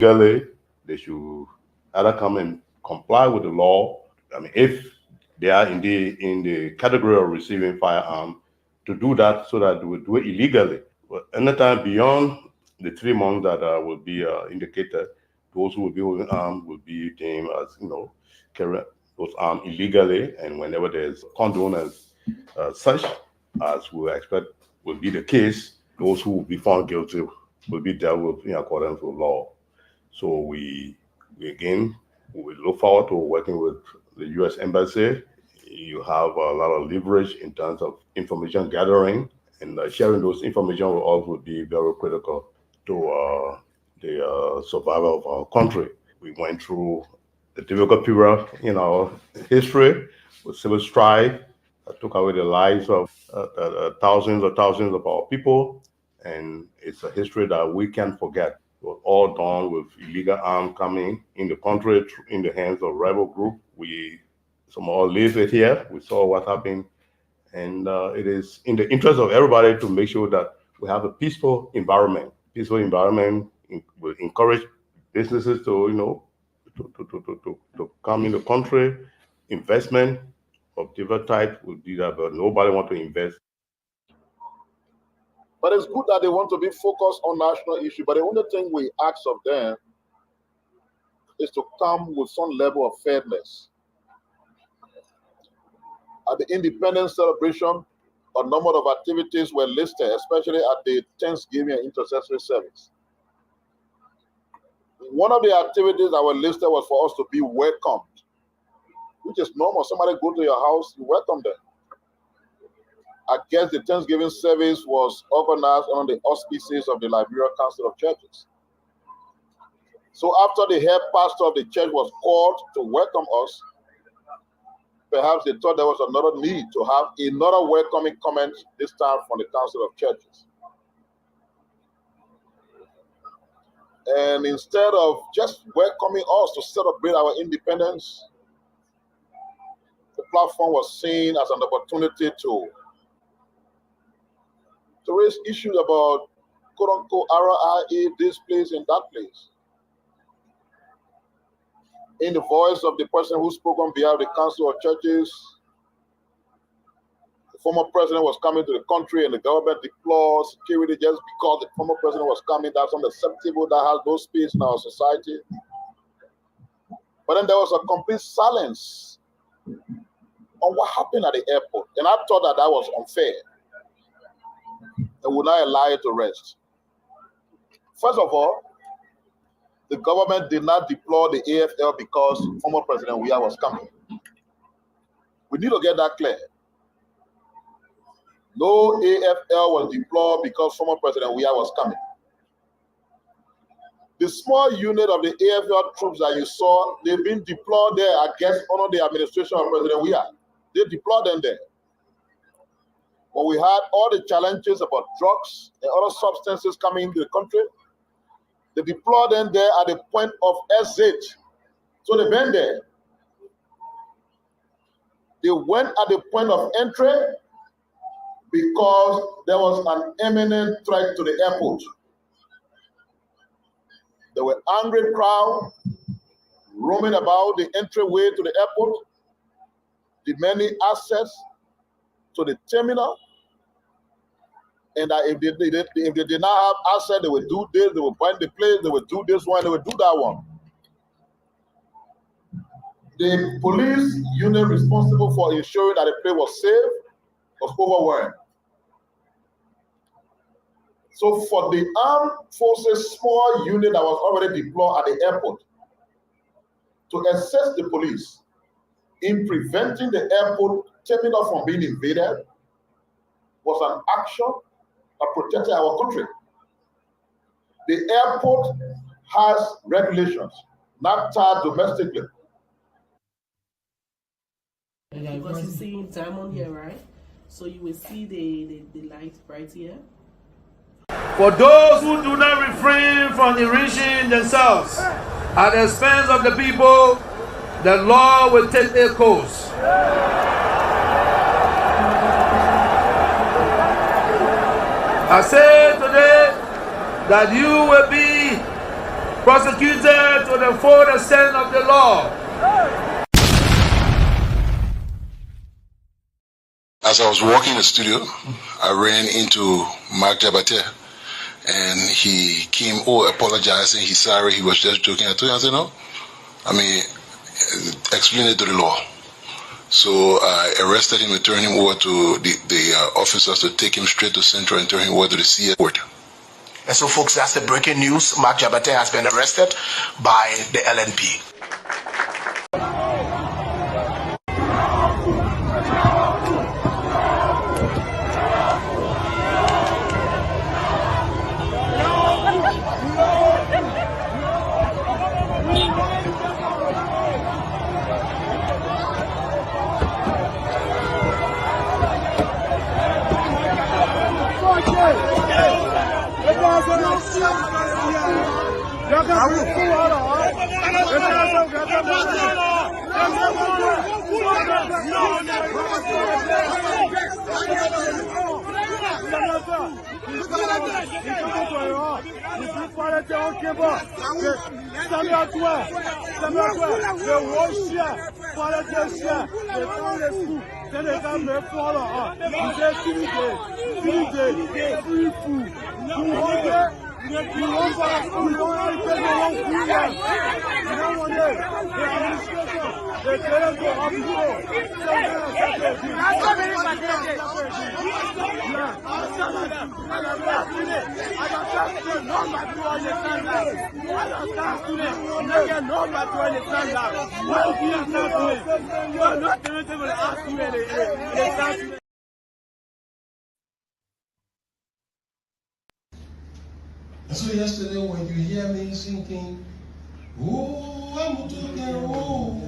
Legally, they should either come and comply with the law. I mean, if they are in the category of receiving firearm, to do that so that they will do it illegally. But anytime beyond the 3 months that will be indicated, those who will be holding arms will be deemed as, carry those arms illegally. And whenever there's condone as such, as we expect will be the case, those who will be found guilty will be dealt with in accordance with law. So we again, we look forward to working with the U.S. Embassy. You have a lot of leverage in terms of information gathering, and sharing those information with us would be very critical to the survival of our country. We went through a difficult period in our history with civil strife that took away the lives of thousands of our people, and it's a history that we can't forget. It was all done with illegal arms coming in the country in the hands of rebel group. We some all live it here. We saw what happened, and it is in the interest of everybody to make sure that we have a peaceful environment. Peaceful environment will encourage businesses to to come in the country. Investment of different types will do that, but nobody want to invest. But it's good that they want to be focused on national issue. But the only thing we ask of them is to come with some level of fairness. At the independence celebration, a number of activities were listed, especially at the Thanksgiving and intercessory service. One of the activities that were listed was for us to be welcomed, which is normal. Somebody go to your house, you welcome them. I guess the Thanksgiving service was organized under the auspices of the Liberian Council of Churches. So after the head pastor of the church was called to welcome us, perhaps they thought there was another need to have another welcoming comment, this time from the Council of Churches. And instead of just welcoming us to celebrate our independence, the platform was seen as an opportunity to raise issues about quote-unquote RIA, this place and that place. In the voice of the person who spoke on behalf of the Council of Churches, the former president was coming to the country and the government deployed security just because the former president was coming. That's unacceptable. That has no space in our society. But then there was a complete silence on what happened at the airport. And I thought that was unfair and would not allow it to rest. First of all, the government did not deploy the AFL because former President Weah was coming. We need to get that clear. No AFL was deployed because former President Weah was coming. The small unit of the AFL troops that you saw, they've been deployed there, I guess, under the administration of President Weah. They deployed them there. When we had all the challenges about drugs and other substances coming into the country, they deployed them there at the point of exit. So they went there. They went at the point of entry because there was an imminent threat to the airport. There were angry crowd roaming about the entryway to the airport, demanding access to the terminal, and that if they did not have access, they would do this, they would burn the place, they would do this one, they would do that one. The police unit responsible for ensuring that the place was safe was overwhelmed. So for the armed forces small unit that was already deployed at the airport to assist the police in preventing the airport terminal from being invaded was an action that protected our country. The airport has regulations, not tied domestically. Because you're seeing diamond here, right? So you will see the light right here. For those who do not refrain from enriching themselves at the expense of the people, the law will take their course. I say today that you will be prosecuted to the full extent of the law. As I was walking in the studio, I ran into Mark Jabate, and he came, apologizing, he's sorry, he was just joking. I told him, I said, no, I mean, explain it to the law. So I arrested him and turned him over to the officers to take him straight to Central and turn him over to the CS court. And so, folks, that's the breaking news. Mark Jabate has been arrested by the LNP. And so yesterday when you hear me singing, oh, I'm talking, oh,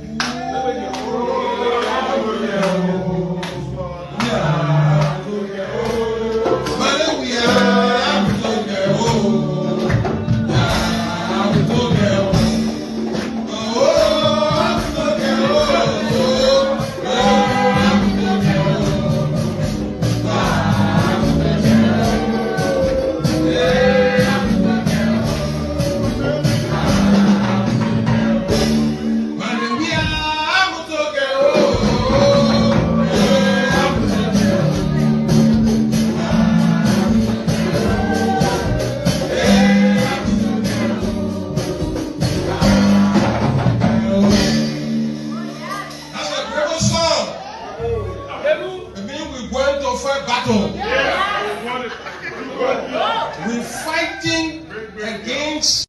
we're fighting against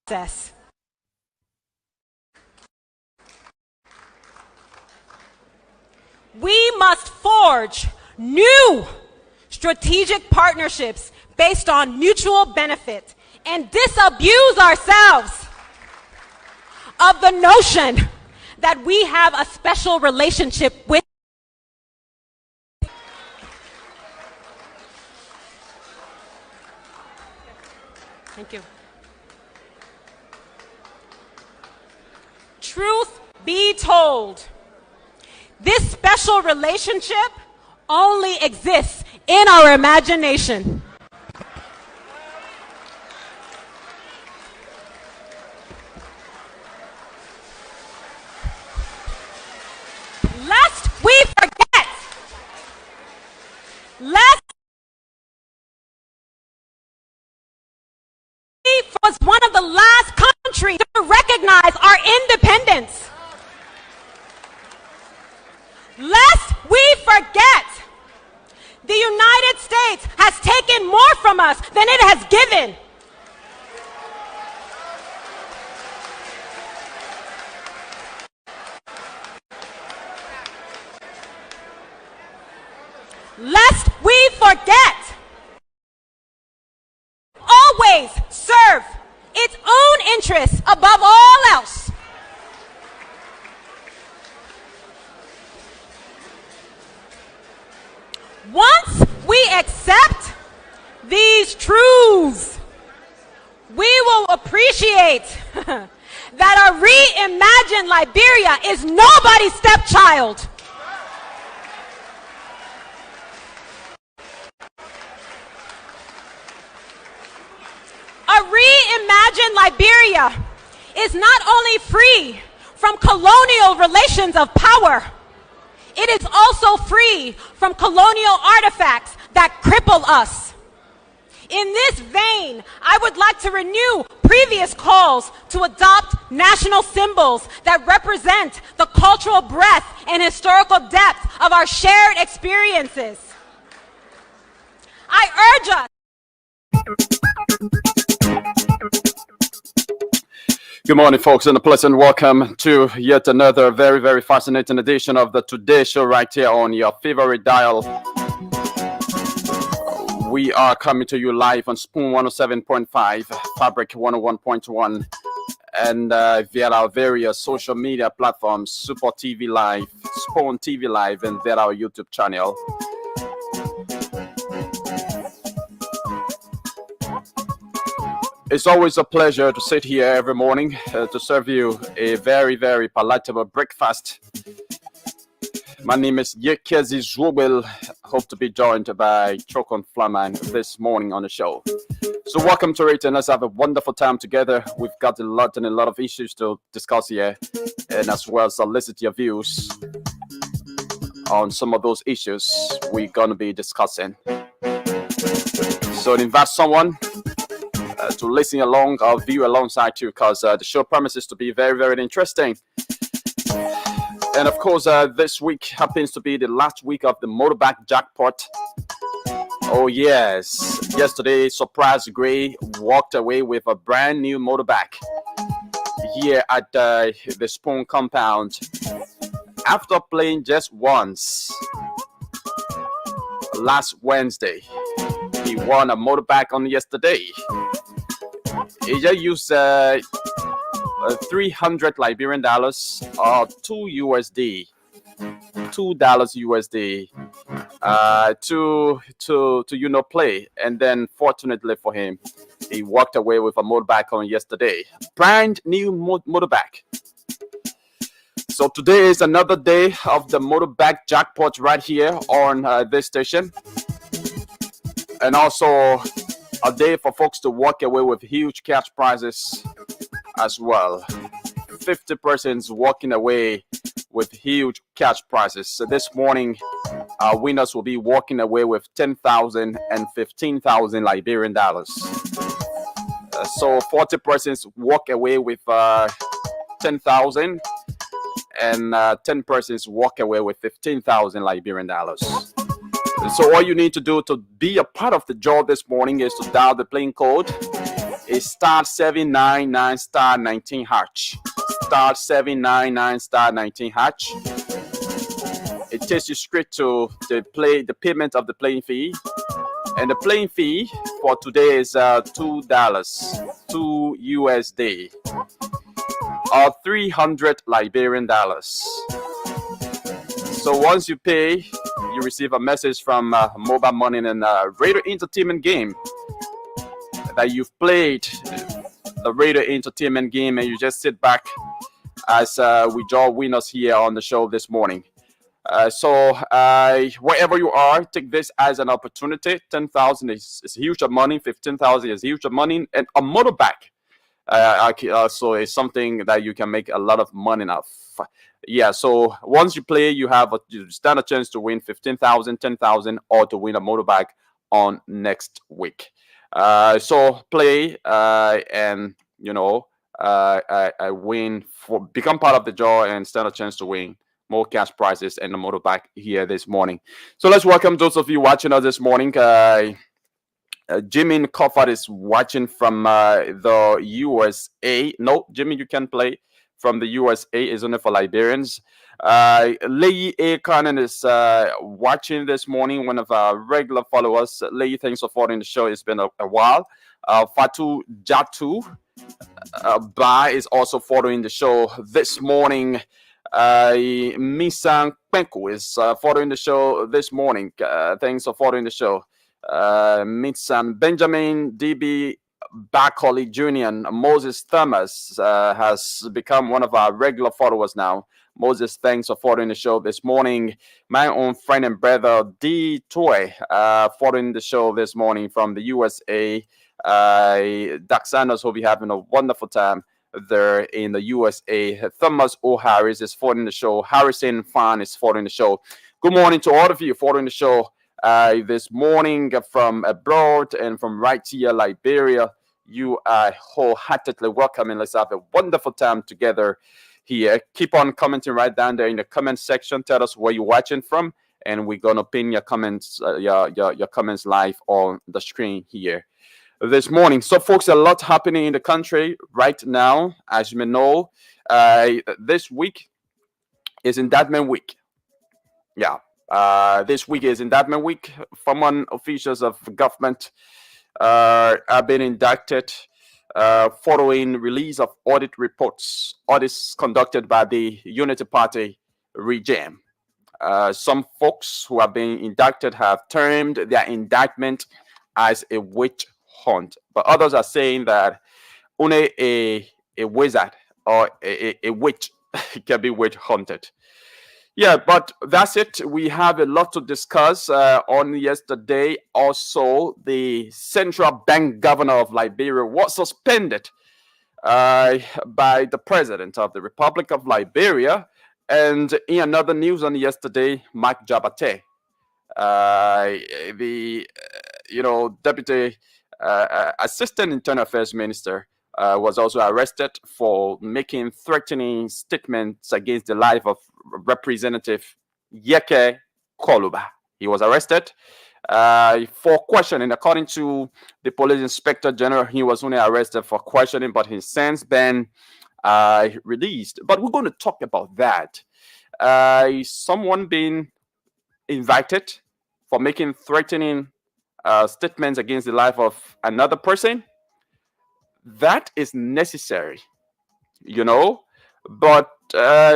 process. We must forge new strategic partnerships based on mutual benefit and disabuse ourselves of the notion that we have a special relationship with. Thank you. Truth be told, this special relationship only exists in our imagination. Lest we forget, lest was one of the last countries to recognize recognize our independence. Lest we forget, the United States has taken more from us than it has given. Lest we forget, always serve its own interests above all else. Once we accept these truths, we will appreciate that a reimagined Liberia is nobody's stepchild. A reimagined Liberia is not only free from colonial relations of power, it is also free from colonial artifacts that cripple us. In this vein, I would like to renew previous calls to adopt national symbols that represent the cultural breadth and historical depth of our shared experiences. I urge us. Good morning, folks, and a pleasant welcome to yet another very, very fascinating edition of the Today Show right here on your favorite dial. We are coming to you live on Spoon 107.5, Fabric 101.1, and via our various social media platforms, Super TV Live, Spoon TV Live, and via our YouTube channel. It's always a pleasure to sit here every morning to serve you a very, very palatable breakfast. My name is Yekezi Zwobel. Hope to be joined by Chokon Flaman this morning on the show. So welcome to it, and let's have a wonderful time together. We've got a lot of issues to discuss here, and as well solicit your views on some of those issues we're going to be discussing. So invite someone to listen along or view alongside you, because the show promises to be very, very interesting. And of course, this week happens to be the last week of the motorbike jackpot. Oh yes, yesterday Surprise Gray walked away with a brand new motorbike here at the Spoon compound after playing just once last Wednesday. He won a motorbike on yesterday. He just used 300 Liberian dollars or $2 USD to play, and then fortunately for him, he walked away with a motorbike on yesterday, brand new motorbike. So today is another day of the motorbike jackpot right here on this station, and also a day for folks to walk away with huge cash prizes as well. 50 persons walking away with huge cash prizes. So this morning, our winners will be walking away with 10,000 and 15,000 Liberian dollars. So 40 persons walk away with 10,000, and 10 persons walk away with 15,000 Liberian dollars. So all you need to do to be a part of the draw this morning is to dial the playing code. It's star 799 star 19 hatch. Star 799 star 19 hatch. It takes you straight to the payment of the playing fee. And the playing fee for today is $2, $2 USD, or 300 Liberian dollars. So once you pay, you receive a message from Mobile Money and Radio Entertainment game that you've played the Radio Entertainment game, and you just sit back as we draw winners here on the show this morning. So wherever you are, take this as an opportunity. 10,000 is huge of money. 15,000 is huge of money, and a motorbike also is something that you can make a lot of money off. Yeah, so once you play, you stand a chance to win 15,000, 10,000, or to win a motorbike on next week. So play and a win for become part of the draw and stand a chance to win more cash prizes and the motorbike here this morning. So let's welcome those of you watching us this morning. Jimmy in Coffert is watching from the USA. No, Jimmy, you can play from the USA. Is only for Liberians. Leigh A. Cannon is watching this morning, one of our regular followers. Leigh, thanks for following the show. It's been a while. Fatu Jatu Ba is also following the show this morning. Misang Penku is following the show this morning. Thanks for following the show. Mitsan Benjamin DB Backholly Jr. and Moses Thomas has become one of our regular followers now. Moses, thanks for following the show this morning. My own friend and brother D Toy following the show this morning from the USA. Doc Sanders will be having a wonderful time there in the USA. Thomas O. Harris is following the show. Harrison Fan is following the show. Good morning to all of you following the show this morning from abroad and from right here, Liberia. You are wholeheartedly welcome, and let's have a wonderful time together here. Keep on commenting right down there in the comment section. Tell us where you're watching from, and we're gonna pin your comments, your comments live on the screen here this morning. So, folks, a lot happening in the country right now. As you may know, this week is Indictment Week. Yeah. This week is Indictment Week. Foreign officials of government have been indicted following release of audit reports, audits conducted by the Unity Party regime. Some folks who have been indicted have termed their indictment as a witch hunt, but others are saying that only a wizard or a witch can be witch hunted. Yeah, but that's it. We have a lot to discuss. On yesterday, also, the central bank governor of Liberia was suspended by the president of the Republic of Liberia. And in another news on yesterday, Mike Jabate, the deputy assistant internal affairs minister, was also arrested for making threatening statements against the life of Representative Yeke Koluba. He was arrested for questioning. According to the police inspector general, he was only arrested for questioning, but he's since been released. But we're going to talk about that. Someone being indicted for making threatening statements against the life of another person. That is necessary, but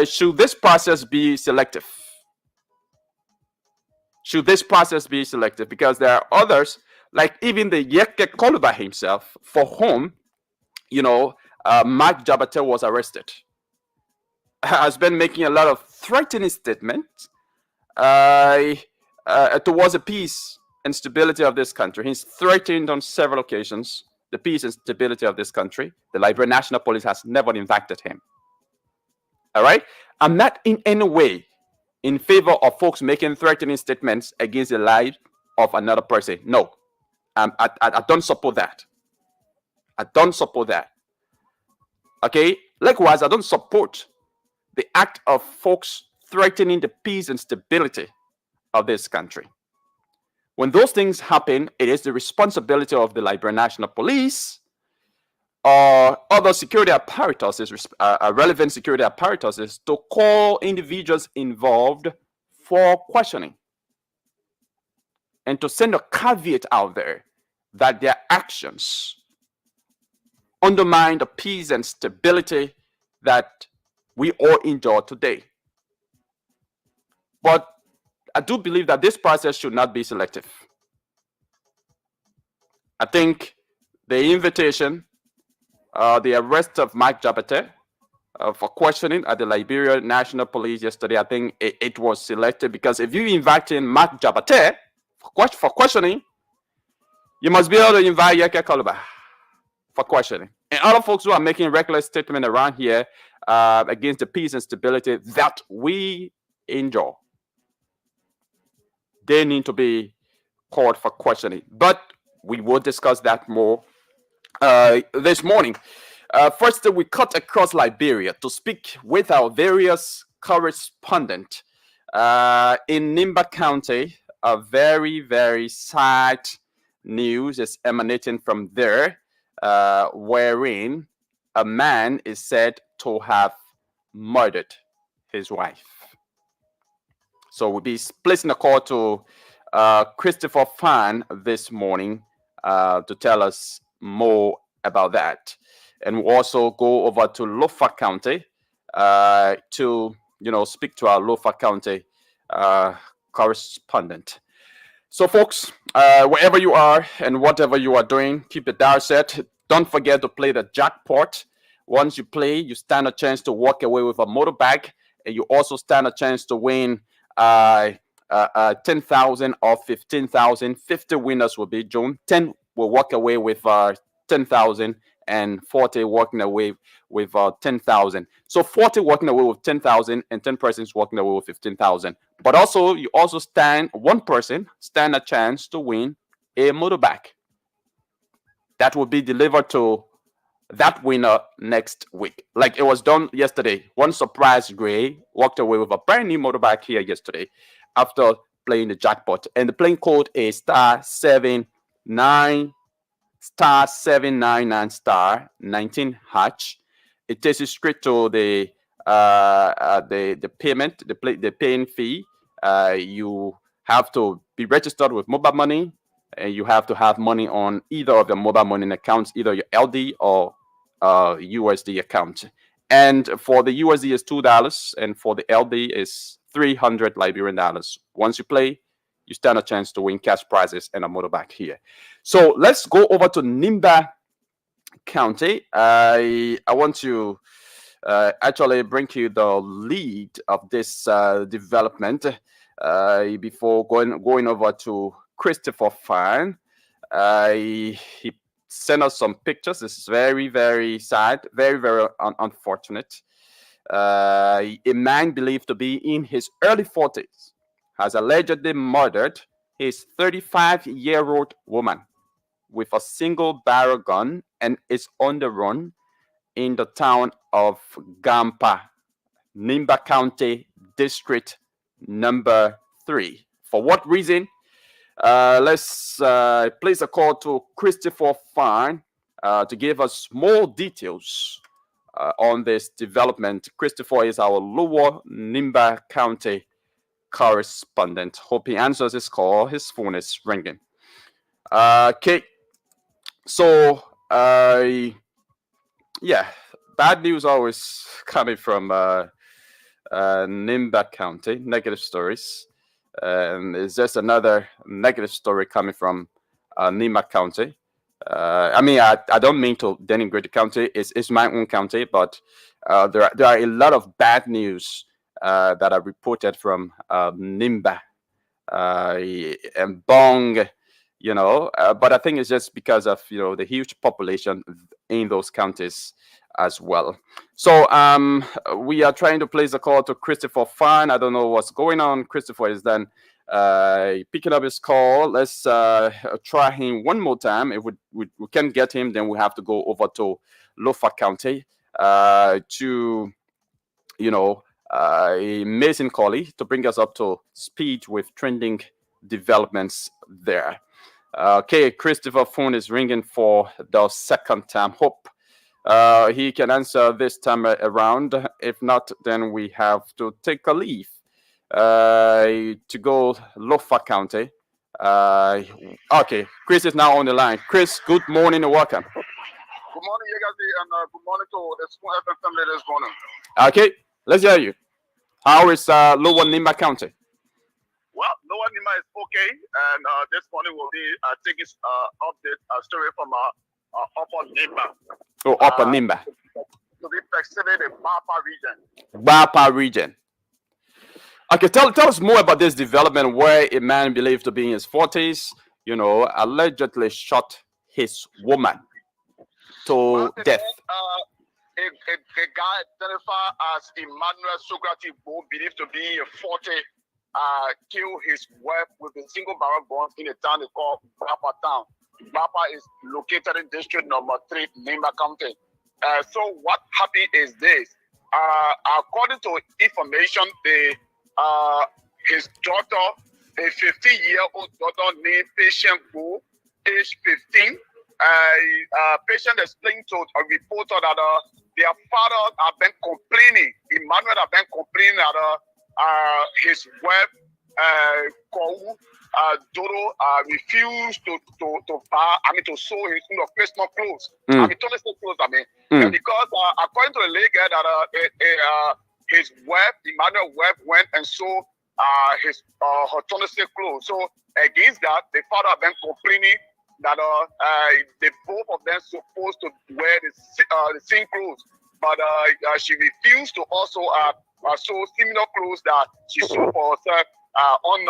should this process be selective? Should this process be selective? Because there are others, like even the Yeke Koluba himself, for whom, Mark Jabate was arrested, has been making a lot of threatening statements towards the peace and stability of this country. He's threatened on several occasions the peace and stability of this country. The Liberian National Police has never indicted him. All right? I'm not in any way in favor of folks making threatening statements against the life of another person. No. I don't support that. I don't support that. Okay? Likewise, I don't support the act of folks threatening the peace and stability of this country. When those things happen, it is the responsibility of the Liberian National Police or other security apparatuses, relevant security apparatuses, to call individuals involved for questioning and to send a caveat out there that their actions undermine the peace and stability that we all enjoy today. But I do believe that this process should not be selective. I think the invitation, the arrest of Mike Jabate for questioning at the Liberia National Police yesterday, I think it was selected, because if you invite in Mike Jabate for questioning, you must be able to invite Yeke Koluba for questioning. And other folks who are making reckless statements around here against the peace and stability that we enjoy, they need to be called for questioning. But we will discuss that more this morning. First, we cut across Liberia to speak with our various correspondents. In Nimba County, a very, very sad news is emanating from there, wherein a man is said to have murdered his wife. So we'll be placing a call to Christopher Fan this morning to tell us more about that. And we'll also go over to Lofa County to, speak to our Lofa County correspondent. So, folks, wherever you are and whatever you are doing, keep the dial set. Don't forget to play the jackpot. Once you play, you stand a chance to walk away with a motorbike, and you also stand a chance to win 10,000 or 15,000. 50 winners will be June. 10 will walk away with 10,000, and 40 walking away with 10,000. So 40 walking away with 10,000, and 10 persons walking away with 15,000. But also, you also one person stand a chance to win a motorbike that will be delivered to that winner next week. Like it was done yesterday. One surprise Gray walked away with a brand new motorbike here yesterday after playing the jackpot. And the playing code is *799 *19 hatch. It takes you straight to the payment, the paying fee. You have to be registered with mobile money, and you have to have money on either of the mobile money accounts, either your LD or USD account. And for the USD is $2, and for the LD is 300 Liberian dollars. Once you play, you stand a chance to win cash prizes and a motorbike here. So let's go over to Nimba County. I want to actually bring you the lead of this development before going over to Christopher Fan. He sent us some pictures. This is very, very sad, very, very unfortunate. A man believed to be in his early 40s has allegedly murdered his 35-year-old woman with a single barrel gun and is on the run in the town of Gampa, Nimba County, District number 3. For what reason? Let's place a call to Christopher Fan to give us more details on this development. Christopher is our Lower Nimba County correspondent. Hope he answers his call. His phone is ringing. Okay. So, yeah, bad news always coming from Nimba County, negative stories. And it's just another negative story coming from Nimba County. I don't mean to denigrate the county. It's my own county, but there are a lot of bad news that are reported from Nimba and Bong, but I think it's just because of the huge population in those counties as well. So we are trying to place a call to Christopher Fan. I don't know what's going on. Christopher is then picking up his call. Let's try him one more time. If we can't get him, then we have to go over to Lofa County to Mason Colley to bring us up to speed with trending developments there. Okay, Christopher phone is ringing for the second time. Hope he can answer this time around. If not, then we have to take a leave to go Lofa County. Okay, Chris is now on the line. Chris, good morning and welcome. Good morning, Yegasi, and good morning to the School FM family this morning. Okay, let's hear you. How is Lower Nimba County? Well, Lower Nimba is okay, and this morning we'll be taking update story from Upper Nimba. Oh, Upper Nimba. To be specific, the Bapa region. Bapa region. Okay, tell us more about this development where a man believed to be in his 40s, allegedly shot his woman to death. A guy identified as Emmanuel Socrates, who believed to be a 40, killed his wife with a single barrel gun in a town they call Bapa town. Bapa is located in district number 3, Nimba County. So what happened is this. According to information, his daughter, a 15-year-old daughter named Patient Go, age 15. Patient explained to a reporter that their father have been complaining. Emmanuel have been complaining that his wife, Kou, Dodo, refused to buy, to sew his Christmas clothes. Totally clothes, And because according to the legal that his wife, Emmanuel's wife, went and sewed her Tennessee clothes. So against that, the father have been complaining that the both of them supposed to wear the same clothes, but she refused to also sew similar clothes that she sewed for herself on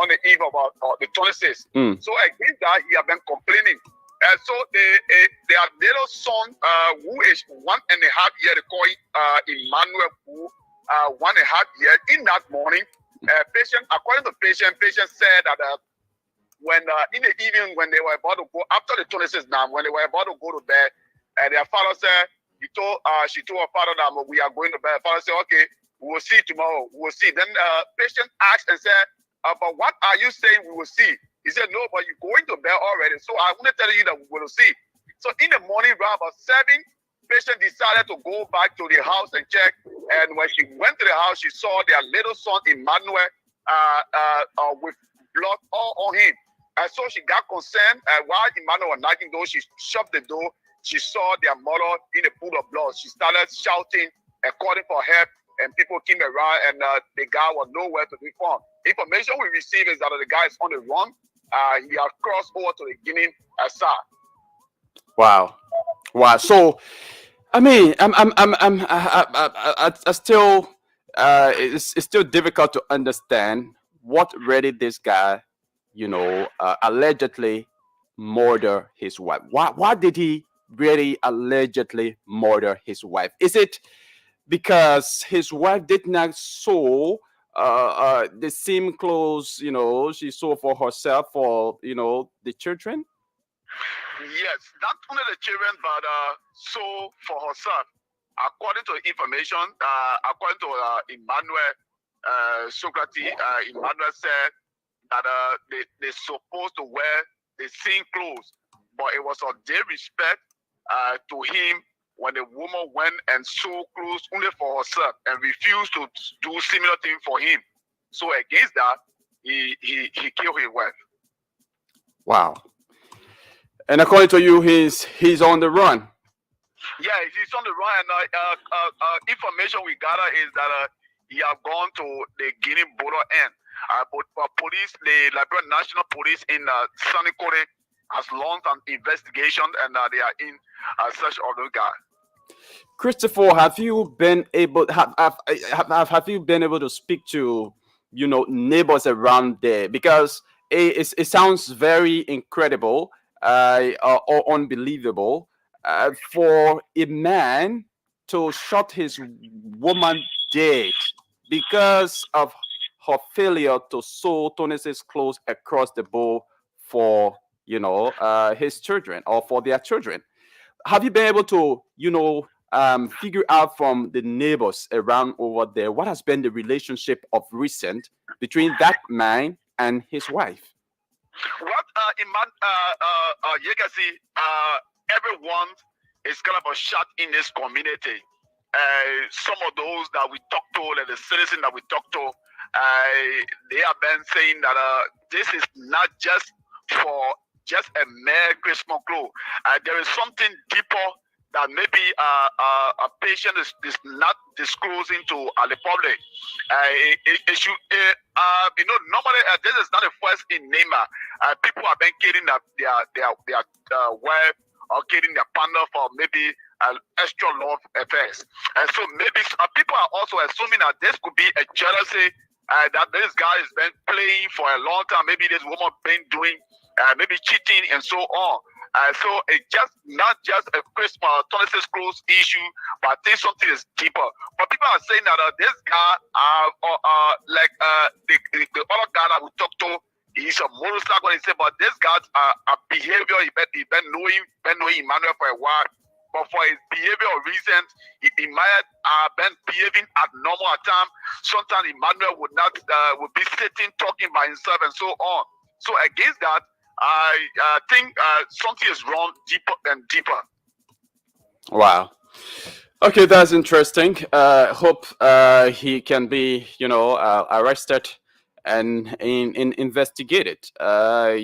the eve of the 26th. So against that, he have been complaining. So their little son, who is 1.5 years, they call Emmanuel, who 1.5 years. In that morning, patient, according to patient said that when in the evening when they were about to go after the 26th now, when they were about to go to bed, their father said she told her father that we are going to bed. Father said, okay, we will see tomorrow. We will see. Then patient asked and said, but what are you saying we will see? He said, no, but you're going to bed already. So I want to tell you that we will see. So in the morning, around about 7, patient decided to go back to the house and check. And when she went to the house, she saw their little son, Emmanuel, with blood all on him. And so she got concerned. While Emmanuel was knocking door, she shut the door. She saw their mother in a pool of blood. She started shouting and calling for help. And people came around, and the guy was nowhere to be found. Information we received is that the guy is on the run. He has crossed over to the Guinea side. Wow. So, I still, it's still difficult to understand what really this guy, allegedly murder his wife. Why did he really allegedly murder his wife? Is it because his wife did not sew the same clothes, she sew for herself, for, the children? Yes, not only the children, but so for herself. According to information, according to Emmanuel Socrates, Emmanuel said that they supposed to wear the same clothes, but it was a disrespect to him when the woman went and sewed clothes only for herself and refused to do similar thing for him. So against that, he killed his wife. Wow. And according to you, he's on the run. Yeah, he's on the run. And information we gather is that he have gone to the Guinea border end. But police, the Liberian National Police in Sunny Kote has launched an investigation, and they are in search of the guy. Christopher, have you been able have you been able to speak to neighbors around there? Because it sounds very incredible or unbelievable for a man to shot his woman dead because of her failure to sew Tony's clothes across the bow for his children or for their children. Have you been able to figure out from the neighbors around over there what has been the relationship of recent between that man and his wife? What you can see, everyone is kind of a shot in this community. Some of those that we talk to, like the citizens that we talk to, they have been saying that this is not just for just a mere Christmas clothes. There is something deeper that maybe a patient is not disclosing to the public. It should, normally this is not the first in Neymar. People have been killing their wife or killing their partner for maybe extra love affairs. And so maybe people are also assuming that this could be a jealousy that this guy has been playing for a long time. Maybe this woman been doing maybe cheating and so on. So it's just not just a Christmas Tony's clothes issue, but I think something is deeper. But people are saying that this guy, the other guy that we talked to, he's a motorcycle. He said, but this guy's behavior, he been knowing Emmanuel for a while. but for his behavior reasons, he might have been behaving abnormal at times. Sometimes Emmanuel would not would be sitting talking by himself and so on. So against that, I think something is wrong deeper and deeper. Wow. Okay, that's interesting. Hope he can be, arrested and investigated. But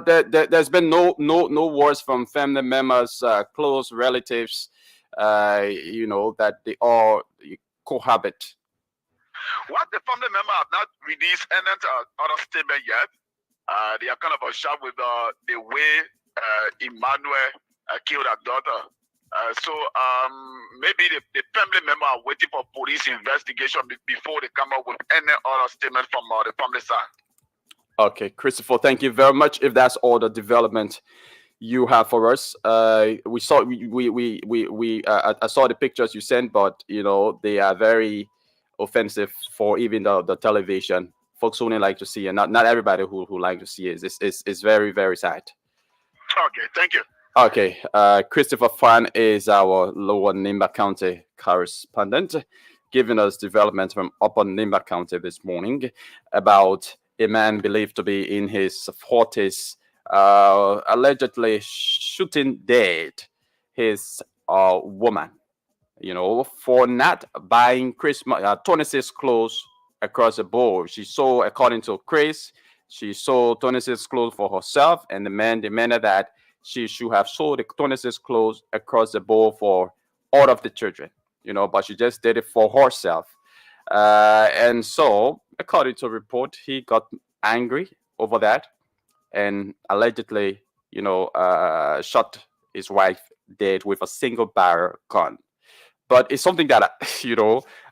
there's been no words from family members, close relatives. That they all cohabit. What the family member have not released any other statement yet. They are kind of shocked with the way Emmanuel killed her daughter. So maybe the family member are waiting for police investigation before they come up with any other statement from the family side. Okay, Christopher, thank you very much. If that's all the development you have for us, we saw I saw the pictures you sent, but they are very offensive for even the television. Folks only like to see, and not everybody who like to see it. It's very, very sad. Okay, thank you. Okay, Christopher Fan is our Lower Nimba County correspondent, giving us developments from Upper Nimba County this morning about a man believed to be in his 40s, allegedly shooting dead his woman, for not buying Christmas 26 clothes across the board. She sold, according to Chris, she sold 26 clothes for herself, and the man demanded that she should have sold the 26 clothes across the board for all of the children, but she just did it for herself. And so, according to a report, he got angry over that and allegedly, shot his wife dead with a single barrel gun. But it's something that,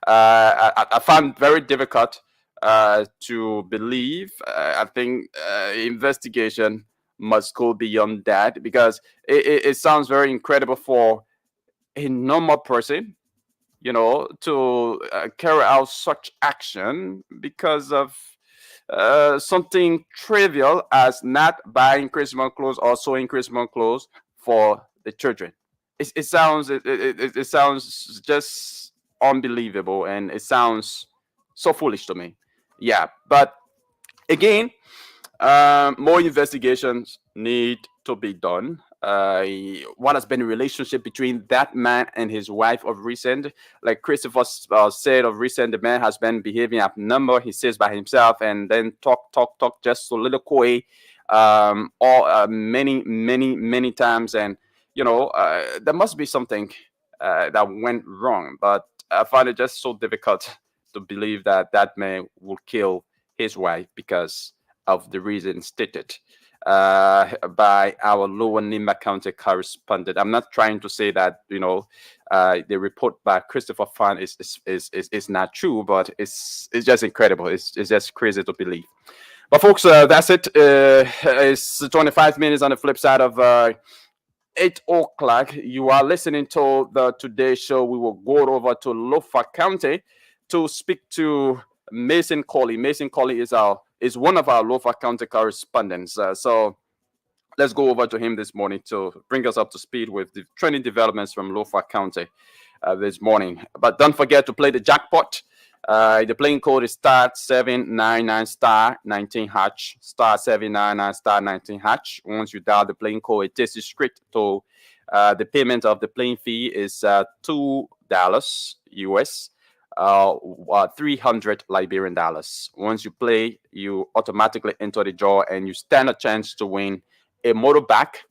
I found very difficult to believe. I think investigation must go beyond that, because it sounds very incredible for a normal person, to carry out such action because of something trivial as not buying Christmas clothes or sewing Christmas clothes for the children. It sounds just unbelievable, and it sounds so foolish to me. Yeah, but again, more investigations need to be done. What has been the relationship between that man and his wife of recent? Like Christopher said, of recent, the man has been behaving abnormal. He sits by himself and then talk just soliloquy, many times, and there must be something that went wrong. But I find it just so difficult to believe that that man will kill his wife because of the reason stated by our Lower Nimba County correspondent. I'm not trying to say that the report by Christopher Fan is not true, but it's just incredible. It's just crazy to believe. But folks, that's it. It's 25 minutes on the flip side of 8 o'clock. You are listening to the Today Show. We will go over to Lofa County to speak to Mason Colley. Mason Colley is one of our Lofa County correspondents. So let's go over to him this morning to bring us up to speed with the trending developments from Lofa County this morning. But don't forget to play the jackpot. The playing code is *799*19#, *799*19#. Once you dial the playing code, it takes you straight to the payment of the playing fee is $2 US. 300 Liberian dollars. Once you play, you automatically enter the draw and you stand a chance to win a motorbike,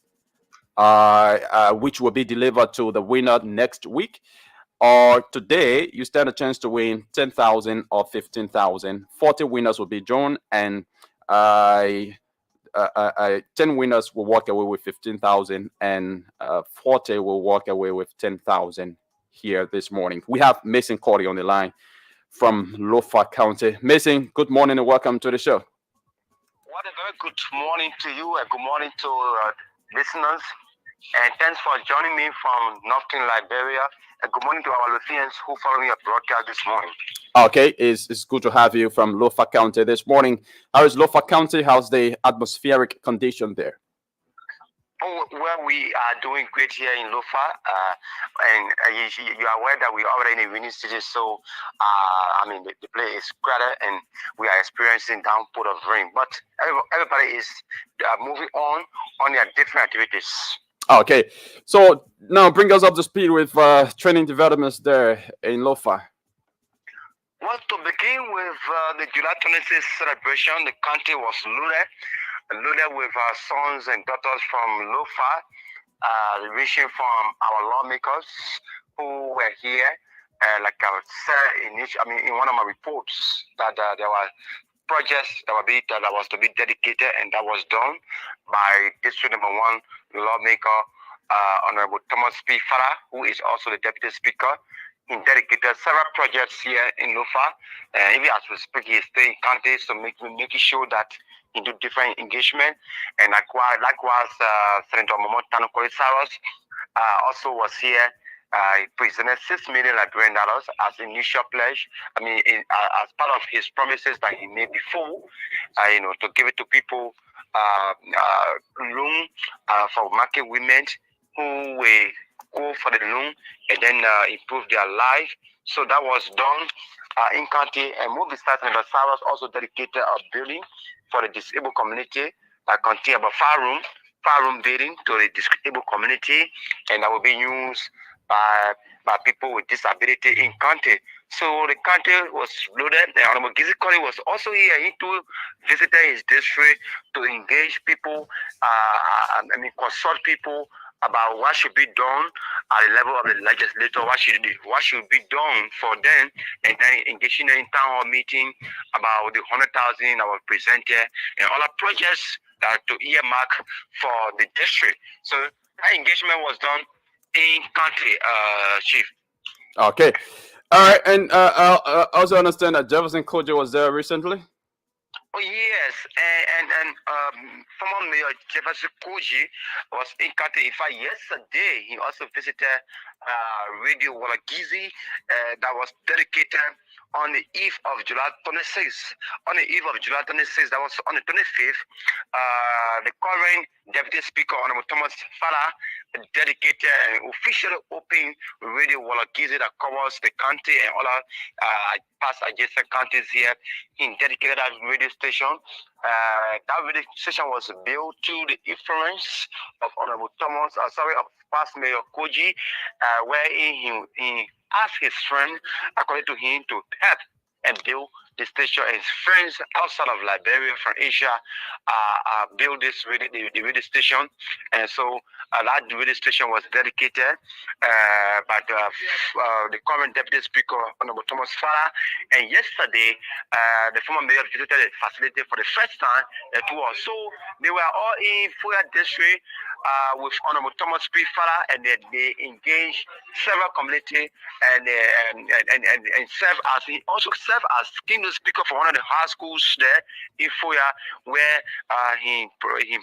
which will be delivered to the winner next week. Or today, you stand a chance to win 10,000 or 15,000. 40 winners will be drawn, and 10 winners will walk away with 15,000, and 40 will walk away with 10,000. Here this morning, we have Mason Colley on the line from Lofa County. Mason, good morning and welcome to the show. What a very good morning to you and good morning to listeners. And thanks for joining me from Northern Liberia. And good morning to our Lothians who follow me at broadcast this morning. Okay, it's good to have you from Lofa County this morning. How is Lofa County? How's the atmospheric condition there? Oh, where we are doing great here in Lofa, and you are aware that we are already in a winning season. So, I mean, the play is crowded, and we are experiencing downpour of rain. But everybody is moving on their different activities. Okay, so now bring us up to speed with training developments there in Lofa. Well, to begin with the July 26th celebration, the county was loaded with our sons and daughters from Lofa, reaching from our lawmakers who were here. Like I said in one of my reports, that there were projects that was to be dedicated, and that was done by District Number 1 lawmaker, Honorable Thomas P. Farah, who is also the Deputy Speaker. He dedicated several projects here in Lofa, and even as we speak, he is staying in county, so making sure that he do different engagement. And likewise, Senator Momo Tanukori Saros also was here. He presented $6 million Liberian as initial pledge. I mean, as part of his promises that he made before, to give it to people, loan for market women who will go for the loan and then improve their life. So that was done in county. And Movie Stars and the Saras also dedicated a building for the disabled community that contain about five room building to the disabled community, and that will be used by people with disability in county. So the county was loaded. The Honorable Gizi Kori was also here to visit his district to engage people, consult people about what should be done at the level of the legislature, what should be done for them, and then engaging in town hall meeting about the 100,000 that was presented and all the projects that to earmark for the district. So that engagement was done in country, Chief. Okay, all right, and I also understand that Jefferson Kojo was there recently. Oh yes, and former Mayor Jefferson Koji was in country. In fact, yesterday he also visited Radio Walagizi that was dedicated on the eve of July 26th. On the eve of July 26th, that was on the 25th, the current Deputy Speaker, Honorable Thomas Farah, dedicated and officially opened Radio Walagizi that covers the county and all our past adjacent counties here. He dedicated that radio station. That radio station was built to the influence of Honorable of past Mayor Koji, where he asked his friend, according to him, to help and build the station. And his friends outside of Liberia from Asia built the radio station. And so that radio station was dedicated by the current Deputy Speaker, Honorable Thomas Farah. And yesterday, the former mayor visited the facility for the first time. So they were all in Fuya District with Honorable Thomas P. Farah, and they engaged several community and he also served as keynote speaker for one of the high schools there in Fuya, where he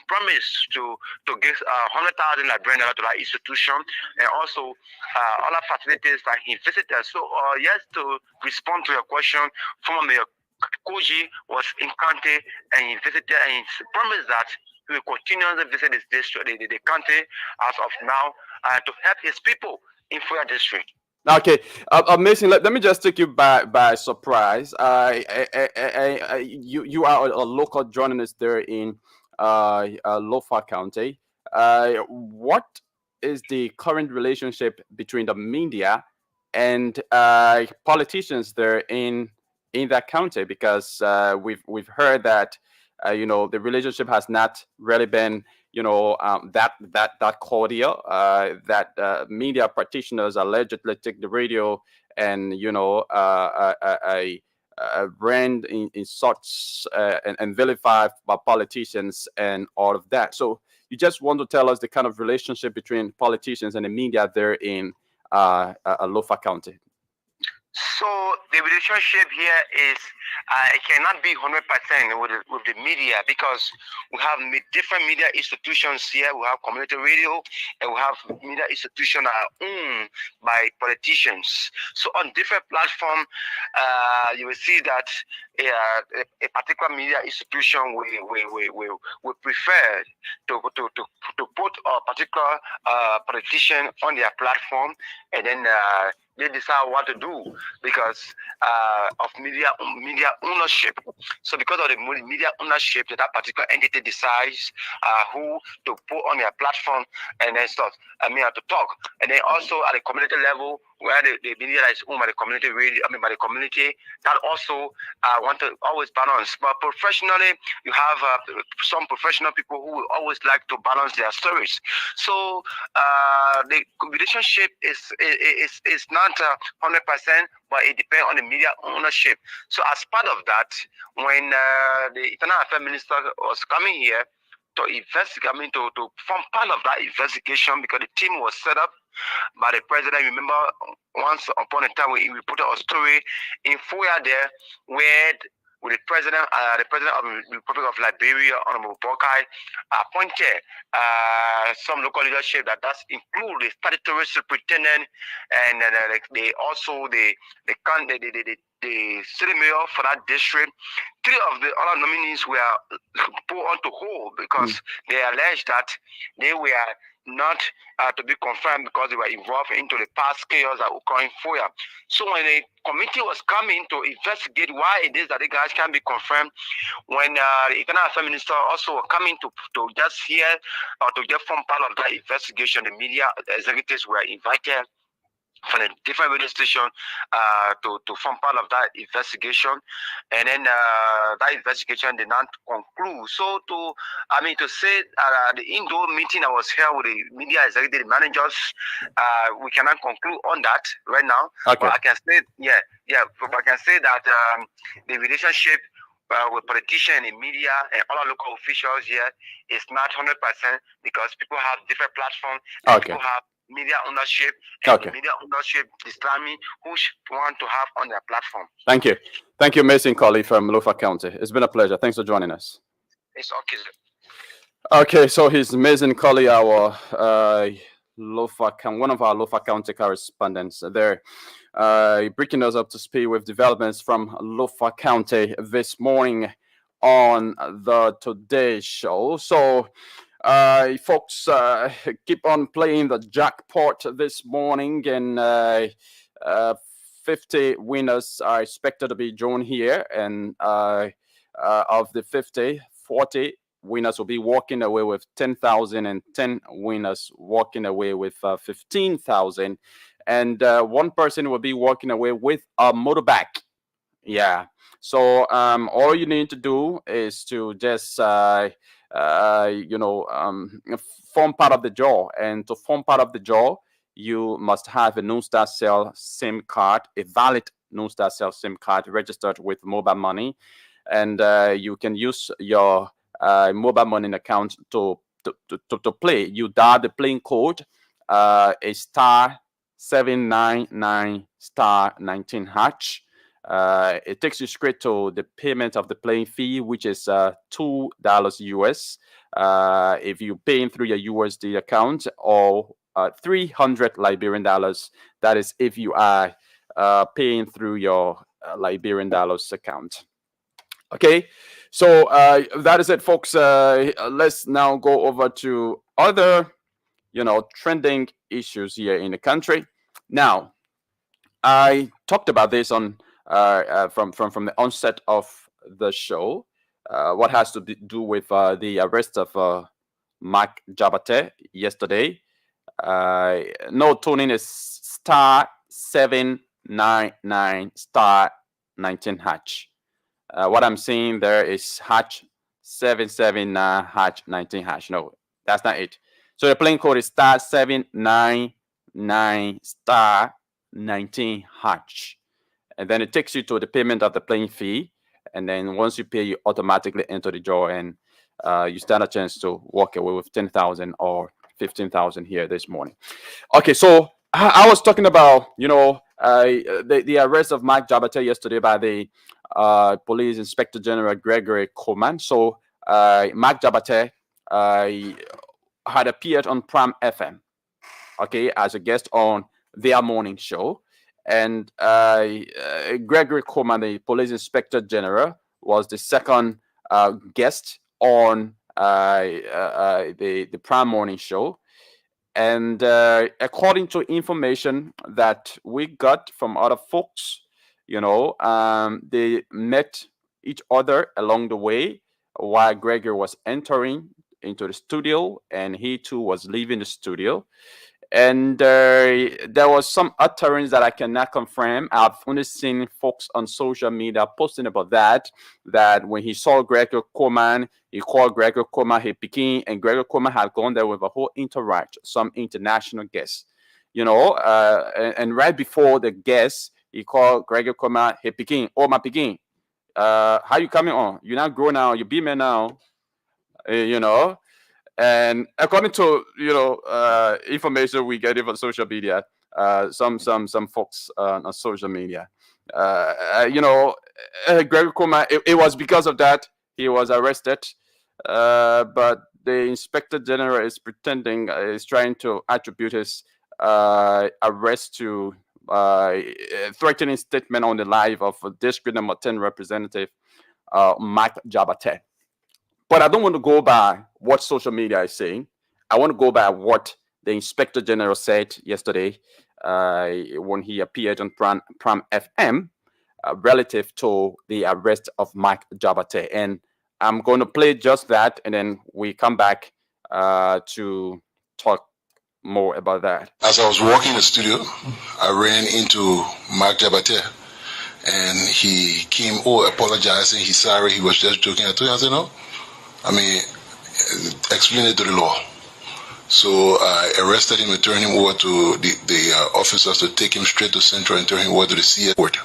promised to give 100,000 Liberian to that institution, and also other facilities that he visited. So yes, to respond to your question, former Mayor Koji was in county and he visited and he promised that he will continue to visit this district, the country as of now, to help his people in Fuya District. Okay, amazing. Let me just take you by surprise. You are a local journalist there in Lofa County. What is the current relationship between the media and politicians there in that county? Because we've heard that the relationship has not really been that cordial, that media practitioners allegedly take the radio and brand in sorts and vilify by politicians and all of that. So you just want to tell us the kind of relationship between politicians and the media there in Lofa County? So the relationship here is it cannot be 100% with the media, because we have different media institutions here. We have community radio, and we have media institutions that are owned by politicians. So on different platforms, you will see that a particular media institution we prefer to put a particular politician on their platform, and then they decide what to do because of media ownership. So because of the media ownership, that particular entity decides who to put on their platform and then stuff. To talk. And then also at the community level, where the media is owned by the community radio, by the community, that also want to always balance. But professionally, you have some professional people who will always like to balance their stories. So the relationship is not 100%, but it depends on the media ownership. So as part of that, when the Internal Affairs Minister was coming here to investigate, to form part of that investigation, because the team was set up by the president. Remember, once upon a time, we put a story in Foya there, where with the president of the Republic of Liberia, Honorable Bokai, appointed some local leadership that does include the statutory superintendent, and they also the city mayor for that district. 3 of the other nominees were put on to hold because they alleged that they were not to be confirmed because they were involved into the past chaos that were occurring for you. So when the committee was coming to investigate why it is that the guys can be confirmed, when the Internal Affairs Minister also coming to just hear or to get form part of that investigation, the media executives were invited from a different radio station to form part of that investigation, and then that investigation did not conclude. So to say the indoor meeting that was held with the media executive managers, we cannot conclude on that right now. Okay. But I can say, but I can say that the relationship with politicians and media and other local officials here is not 100% because people have different platforms and people have media ownership, and the media ownership determine who want to have on their platform. Thank you. Thank you, Mason Colley from Lofa County. It's been a pleasure. Thanks for joining us. It's okay. Okay, so he's Mason Colley, our one of our Lofa County correspondents there, bringing us up to speed with developments from Lofa County this morning on the Today Show. So, folks, keep on playing the jackpot this morning, and 50 winners are expected to be drawn here, and of the 50, 40 winners will be walking away with 10,000, and 10 winners walking away with 15,000, and one person will be walking away with a motorbike. Yeah. So all you need to do is to just form part of the draw, and to form part of the draw, you must have a New Star Cell SIM card, a valid New Star Cell SIM card registered with mobile money, and you can use your mobile money account to play. You dial the playing code, a *799 *19#. It takes you straight to the payment of the playing fee, which is $2 US. If you're paying through your USD account, or 300 Liberian dollars. That is if you are paying through your Liberian dollars account. Okay, so that is it, folks. Let's now go over to other, trending issues here in the country. Now, I talked about this on from the onset of the show. What has to do with the arrest of Mark Jabate yesterday. No, tuning is *799 *19#. What I'm seeing there is #779 #19#. No, that's not it. So the playing code is *799 *19#. And then it takes you to the payment of the playing fee. And then once you pay, you automatically enter the draw, and you stand a chance to walk away with 10,000 or 15,000 here this morning. Okay, so I was talking about, the arrest of Mike Jabate yesterday by the Police Inspector General Gregory Coleman. So Mike Jabate had appeared on Pram FM, okay, as a guest on their morning show. And Gregory Coleman, the Police Inspector General, was the second guest on the Prime Morning Show. And according to information that we got from other folks, they met each other along the way while Gregory was entering into the studio, and he too was leaving the studio. And there was some utterance that I cannot confirm. I've only seen folks on social media posting about that when he saw Gregor Coleman, he called Gregor Coleman his Peking, and Gregor Coleman had gone there with a whole entourage, some international guests, and right before the guests, he called Gregor Coleman his Peking, oh my Peking, how you coming on? You're not grown now, you be man now, And according to information we get on social media, some folks on social media, Greg Kuma, it was because of that he was arrested. But the Inspector General is pretending is trying to attribute his arrest to threatening statement on the live of District Number 10 Representative Mike Jabate. But I don't want to go by what social media is saying. I want to go by what the Inspector General said yesterday when he appeared on Pram FM relative to the arrest of Mike Jabate. And I'm going to play just that, and then we come back to talk more about that. As I was walking in the studio, I ran into Mike Jabate, and he came apologizing. He's sorry. He was just joking. I told him, I said, no. Explain it to the law. So I arrested him and turned him over to the officers to take him straight to Central and turn him over to the CS court.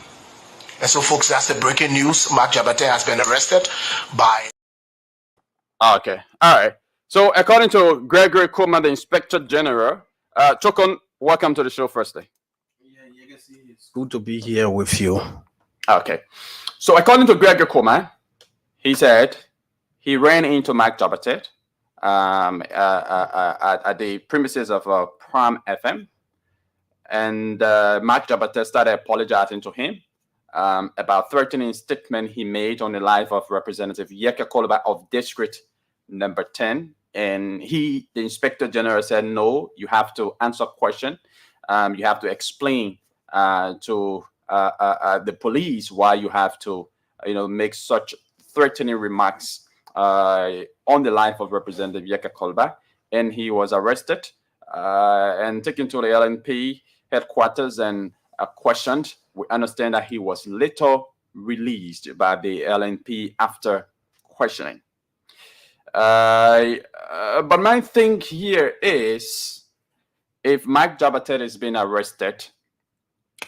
And so, folks, that's the breaking news. Mark Jabate has been arrested by... Okay. All right. So according to Gregory Coleman, the Inspector General, Chokon, welcome to the show firstly. It's good to be here with you. Okay. So according to Gregory Coleman, he said he ran into Mike Jabate at the premises of Prime FM, and Mike Jabate started apologizing to him about threatening statement he made on the live of Representative Yeka Koloba of District Number 10. And the Inspector General said, no, you have to answer question. You have to explain to the police why you have to, make such threatening remarks on the life of Representative Yeka Kolba. And he was arrested and taken to the LNP headquarters and questioned. We understand that he was later released by the LNP after questioning. But my thing here is, if Mike Jabate is being arrested,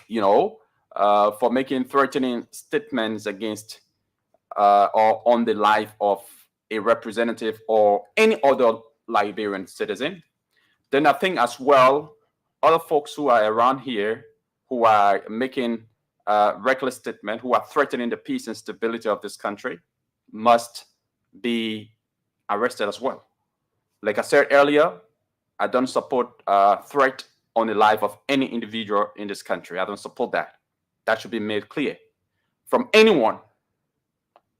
for making threatening statements against or on the life of a representative or any other Liberian citizen, then I think as well, other folks who are around here who are making reckless statements, who are threatening the peace and stability of this country, must be arrested as well. Like I said earlier, I don't support threat on the life of any individual in this country. I don't support that. That should be made clear from anyone.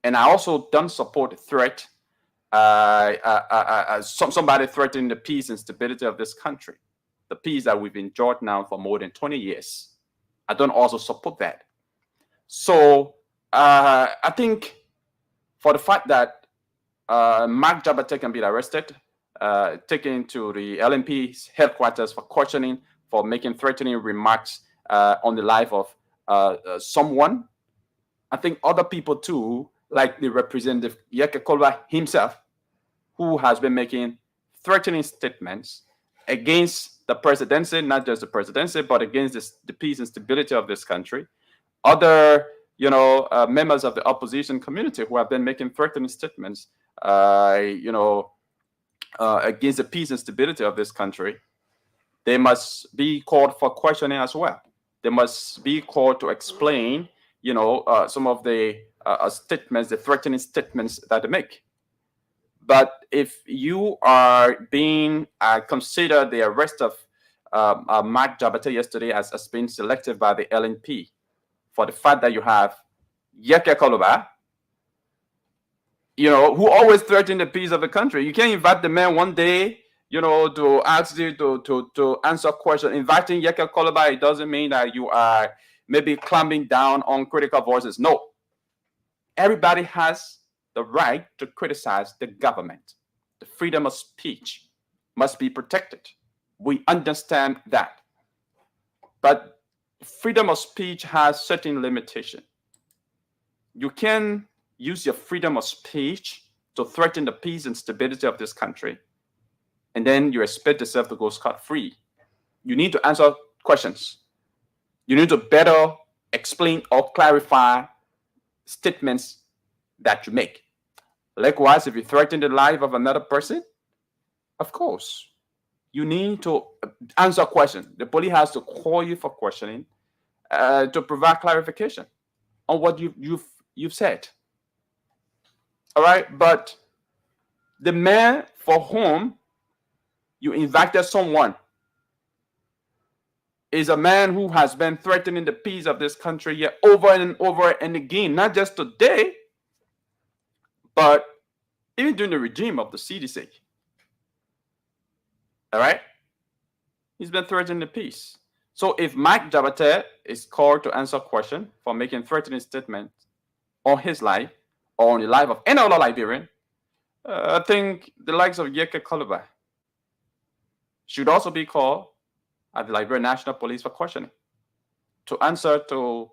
And I also don't support threat, somebody threatening the peace and stability of this country, the peace that we've enjoyed now for more than 20 years. I don't also support that. So I think for the fact that Mark Jabate can be arrested, taken to the LNP's headquarters for questioning, for making threatening remarks on the life of someone. I think other people too, like the Representative Yeka Kolba himself, who has been making threatening statements against the presidency, not just the presidency, but against the peace and stability of this country. Other, members of the opposition community who have been making threatening statements, against the peace and stability of this country. They must be called for questioning as well. they must be called to explain, some of the statements, the threatening statements that they make. But if you are being considered the arrest of Mark Jabate yesterday as being selected by the LNP for the fact that you have Yeke Koluba, who always threaten the peace of the country. You can't invite the man one day, to ask you to answer questions. Inviting Yeke Koluba, it doesn't mean that you are maybe clamping down on critical voices. No. Everybody has the right to criticize the government. The freedom of speech must be protected. We understand that. But freedom of speech has certain limitation. You can use your freedom of speech to threaten the peace and stability of this country, and then you expect yourself to go scot-free. You need to answer questions. You need to better explain or clarify statements that you make. Likewise, if you threaten the life of another person, of course, you need to answer a question. The police has to call you for questioning to provide clarification on what you've said. All right, but the man for whom you invited someone is a man who has been threatening the peace of this country yet over and over and again, not just today, but even during the regime of the CDC. All right? He's been threatening the peace. So if Mike Jabate is called to answer a question for making threatening statements on his life or on the life of any other Liberian, I think the likes of Yeke Koluba should also be called at the Liberian National Police for questioning, to answer to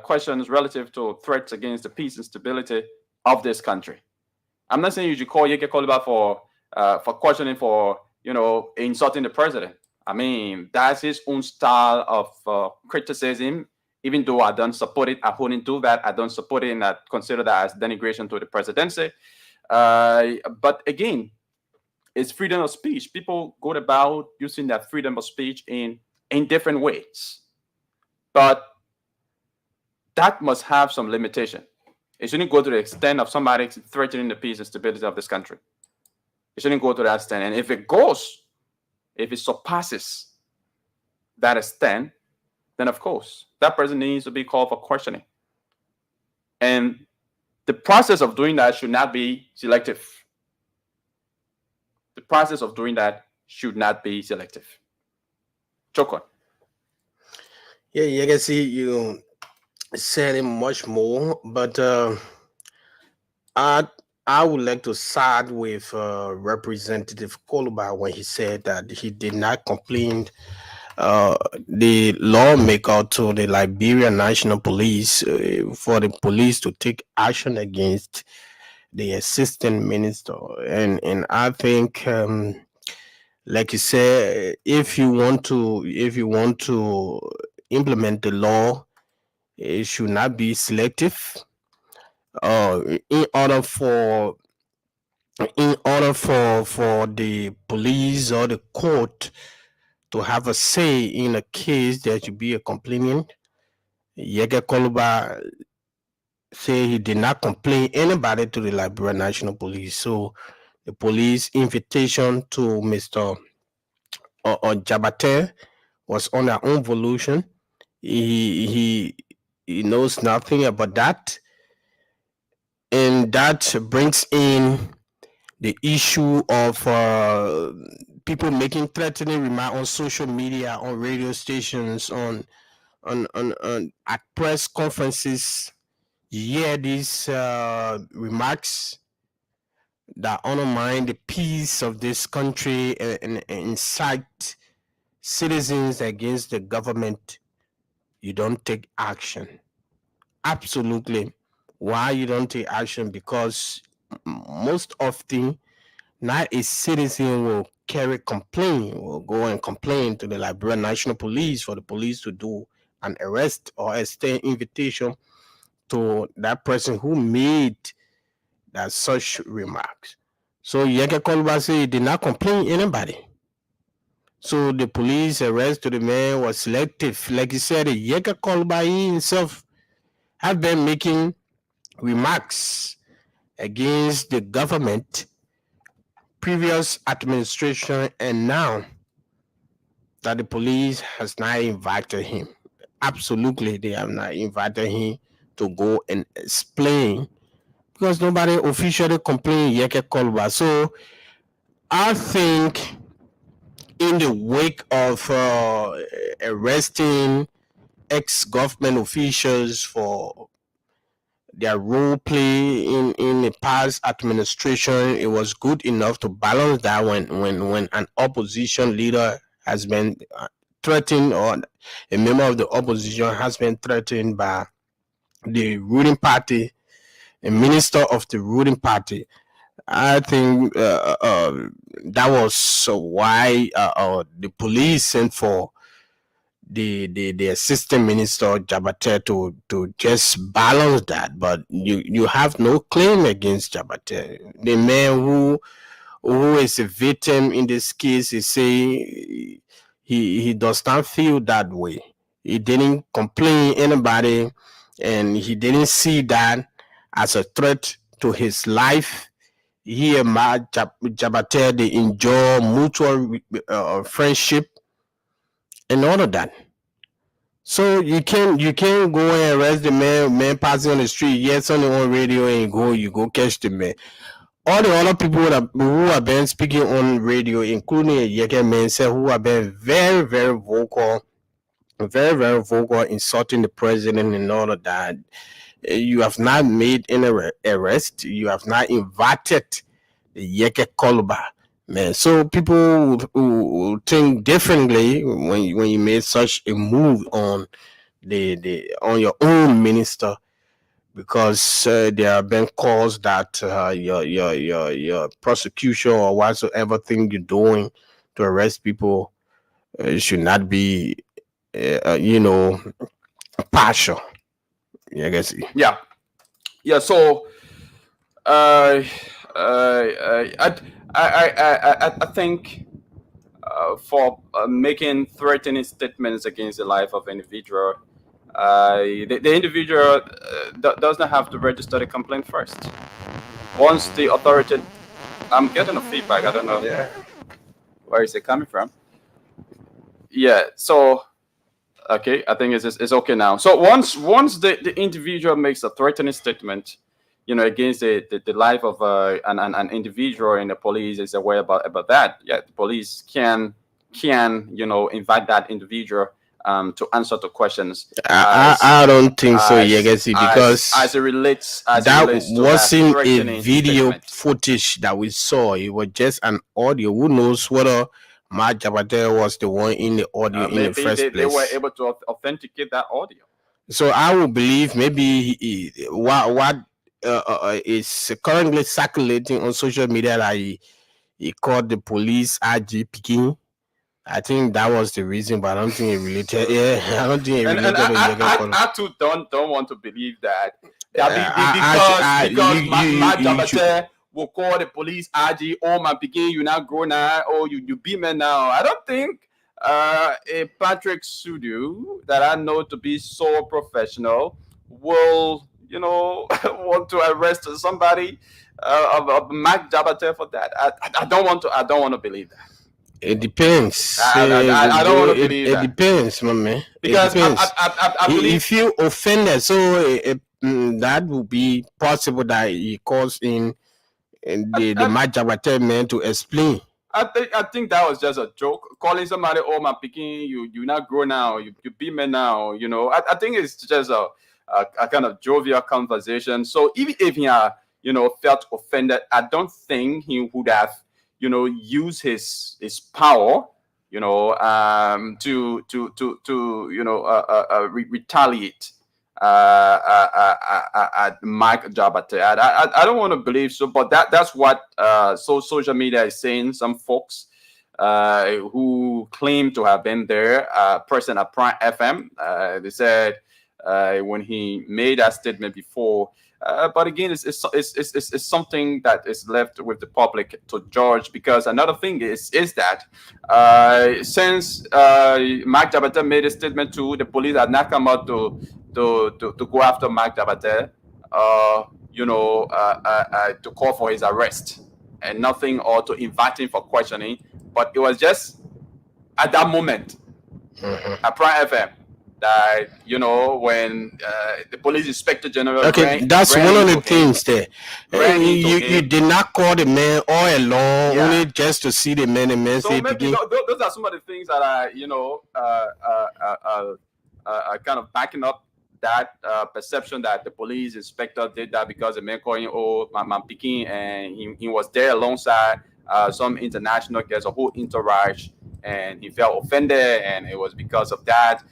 questions relative to threats against the peace and stability of this country. I'm not saying you should call Yeke Koluba for questioning for, insulting the president. I mean, that's his own style of criticism. Even though I don't support it, I wouldn't do that. I don't support it, and I consider that as denigration to the presidency. But again, it's freedom of speech. People go about using that freedom of speech in different ways. But that must have some limitation. It shouldn't go to the extent of somebody threatening the peace and stability of this country. It shouldn't go to that extent. And if it surpasses that extent, then of course, that person needs to be called for questioning. And the process of doing that should not be selective. The process of doing that should not be selective. Chokon. Yeah, you can see you said it much more, but I would like to side with Representative Koluba when he said that he did not complain the lawmaker to the Liberian National Police for the police to take action against the assistant minister, and I think like you said, if you want to implement the law, it should not be selective. In order for the police or the court to have a say in a case, there should be a complainant. Yeke Koluba say he did not complain anybody to the Liberian National Police. So the police invitation to Mr. Jabate was on their own volition. He knows nothing about that. And that brings in the issue of people making threatening remarks on social media, on radio stations, on at press conferences. You hear these remarks that undermine the peace of this country and incite citizens against the government. You don't take action. Absolutely. Why you don't take action? Because most often, not a citizen will will go and complain to the Liberian National Police for the police to do an arrest or extend invitation to that person who made that such remarks. So Yeke Koluba said he did not complain anybody. So the police arrest to the man was selective. Like he said, Yeka Kolba himself have been making remarks against the government, previous administration, and now that the police has not invited him. Absolutely, they have not invited him to go and explain because nobody officially complained Yeke Kolba. So I think in the wake of arresting ex-government officials for their role play in the past administration, it was good enough to balance that when an opposition leader has been threatened, or a member of the opposition has been threatened by the ruling party, a minister of the ruling party. I think that was why the police sent for the assistant minister Jabate to just balance that. But you have no claim against Jabate. The man who is a victim in this case is saying he does not feel that way. He didn't complain anybody, and he didn't see that as a threat to his life. He and Jabate, they enjoy mutual friendship and all of that. So you can't go and arrest the man passing on the street. Yes, on the on radio, and you go catch the man. All the other people who have been speaking on radio, including Yeke Mensa, who have been very, very vocal, insulting the president and all of that. You have not made any arrest. You have not invited Yeke Kolba. Man, so people who think differently when you made such a move on on your own minister, because there have been calls that your prosecution or whatsoever thing you're doing to arrest people should not be partial. I guess. Yeah. So I think for making threatening statements against the life of an individual, the individual does not have to register the complaint first. Once the authority, I'm getting a feedback. I don't know where is it coming from. Yeah. So okay, I think it's okay now. So once the individual makes a threatening statement, against the life of an individual, and the police is aware about that, yeah, the police can invite that individual to answer to questions. I don't think so, Yegesi, because as it relates to wasn't that a video statement. footage that we saw. It was just an audio. Who knows whether Matt Jabate was the one in the audio in the first place? They were able to authenticate that audio. So I would believe maybe what is currently circulating on social media that he called the police RG Peking. I think that was the reason, but I don't think it related. Yeah, I don't think it related. I too don't want to believe that. Because Matt Jabate will call the police RG. Oh, my Peking, you now grown now. Oh, you be man now. I don't think a Patrick Sudu that I know to be so professional will want to arrest somebody of Matt Jabate for that. I don't want to believe that. It depends. I don't want to believe that. It depends, my man. Because it depends. I believe he feel offended, so that would be possible that he calls in the Matt Jabate man to explain. I think that was just a joke. Calling somebody, oh, my Peking, you not grow now, you be man now. I think it's just a kind of jovial conversation. So even if he felt offended, I don't think he would have use his power, to retaliate at Mike Jabate. I don't want to believe so, but that's what social media is saying. Some folks who claim to have been there, person at Prime FM, they said when he made that statement before, But again, it's something that is left with the public to judge. Because another thing is that since Mark Jabate made a statement to the police had not come out to go after Mark Jabate, to call for his arrest and nothing, or to invite him for questioning. But it was just at that moment at Prime FM that when the police inspector general that's ran one of the into things there. You him. did not call the man all along, only just to see the man. And man So say maybe those are some of the things that are kind of backing up that perception that the police inspector did that because the man called him Peking, and he was there alongside some international guests, a whole entourage, and he felt offended, and it was because of that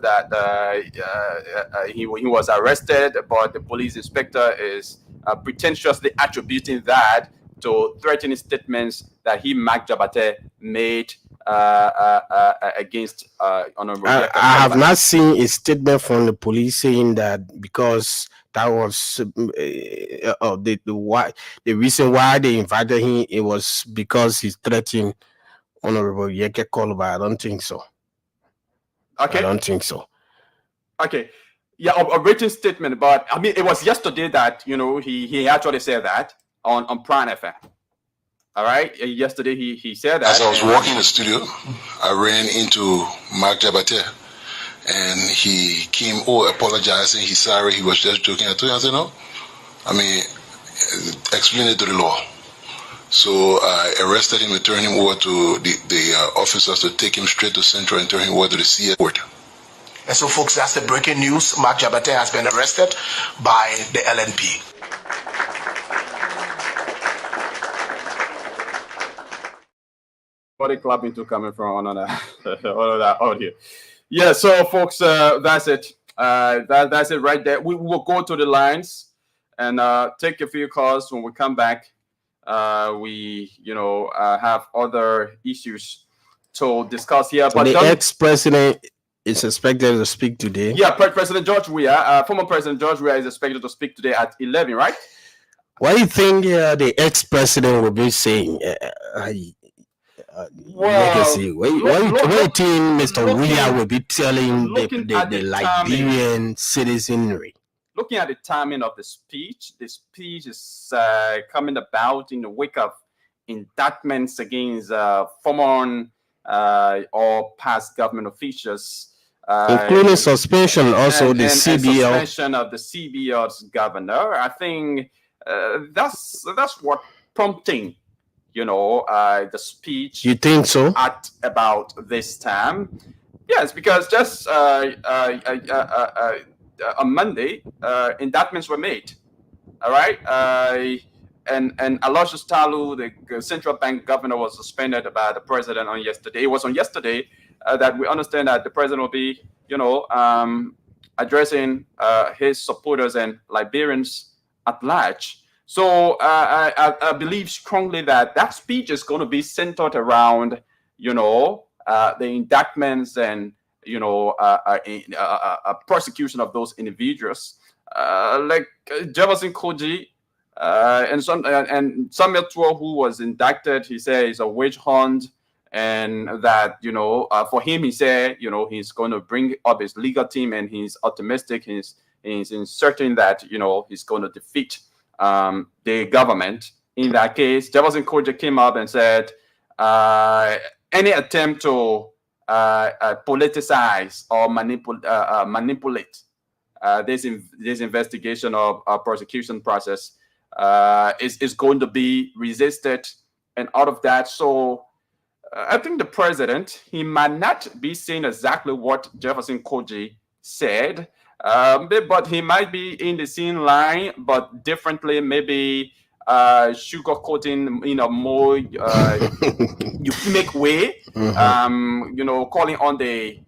that he was arrested. But the police inspector is pretentiously attributing that to threatening statements that Mark Jabate made against Honorable. I have not seen a statement from the police saying that, because that was the reason why they invited him. It was because he threatened Honorable Yeke Koluba. I don't think so. Okay. I don't think so. Okay. Yeah, a written statement, but I mean, it was yesterday that he actually said that on Prime FM. All right. Yesterday he said that. As I was walking in the studio, I ran into Mark Jabate, and he came apologizing. He's sorry. He was just joking. I told him, I said, no. I mean, explain it to the law. So I arrested him and turned him over to the officers to take him straight to Central and turn him over to the CS court. And so, folks, that's the breaking news. Mark Jabate has been arrested by the LNP. Body clapping to coming from on that audio. Yeah, so folks, that's it. That's it right there. We will go to the lines and take a few calls. When we come back, we have other issues to discuss here. So but the ex-president is expected to speak today. Yeah, President George Weah, former President George Weah is expected to speak today at 11, right? What do you think the ex-president will be saying? What do you think Mr. Weah will be telling the Liberian citizenry? Looking at the timing of the speech is coming about in the wake of indictments against former or past government officials, including suspension also the CBL. Suspension of the CBL's governor. I think that's what prompting the speech. You think so? At about this time, yes, because just on Monday, indictments were made. All right, and Aloysius Talu, the central bank governor, was suspended by the president on yesterday. It was on yesterday that we understand that the president will be, addressing his supporters and Liberians at large. So I believe strongly that speech is going to be centered around, the indictments and, prosecution of those individuals, like Jefferson Koji and Samuel Tuo, who was indicted. He said it's a witch hunt, and that for him, he said he's going to bring up his legal team, and he's optimistic. He's certain that he's going to defeat the government. In that case, Jefferson Koji came up and said any attempt to politicize or manipulate this investigation or prosecution process is going to be resisted. And out of that, so I think the president, he might not be saying exactly what Jefferson Koji said, but he might be in the same line, but differently, maybe sugarcoating in a more euphemic way, calling on the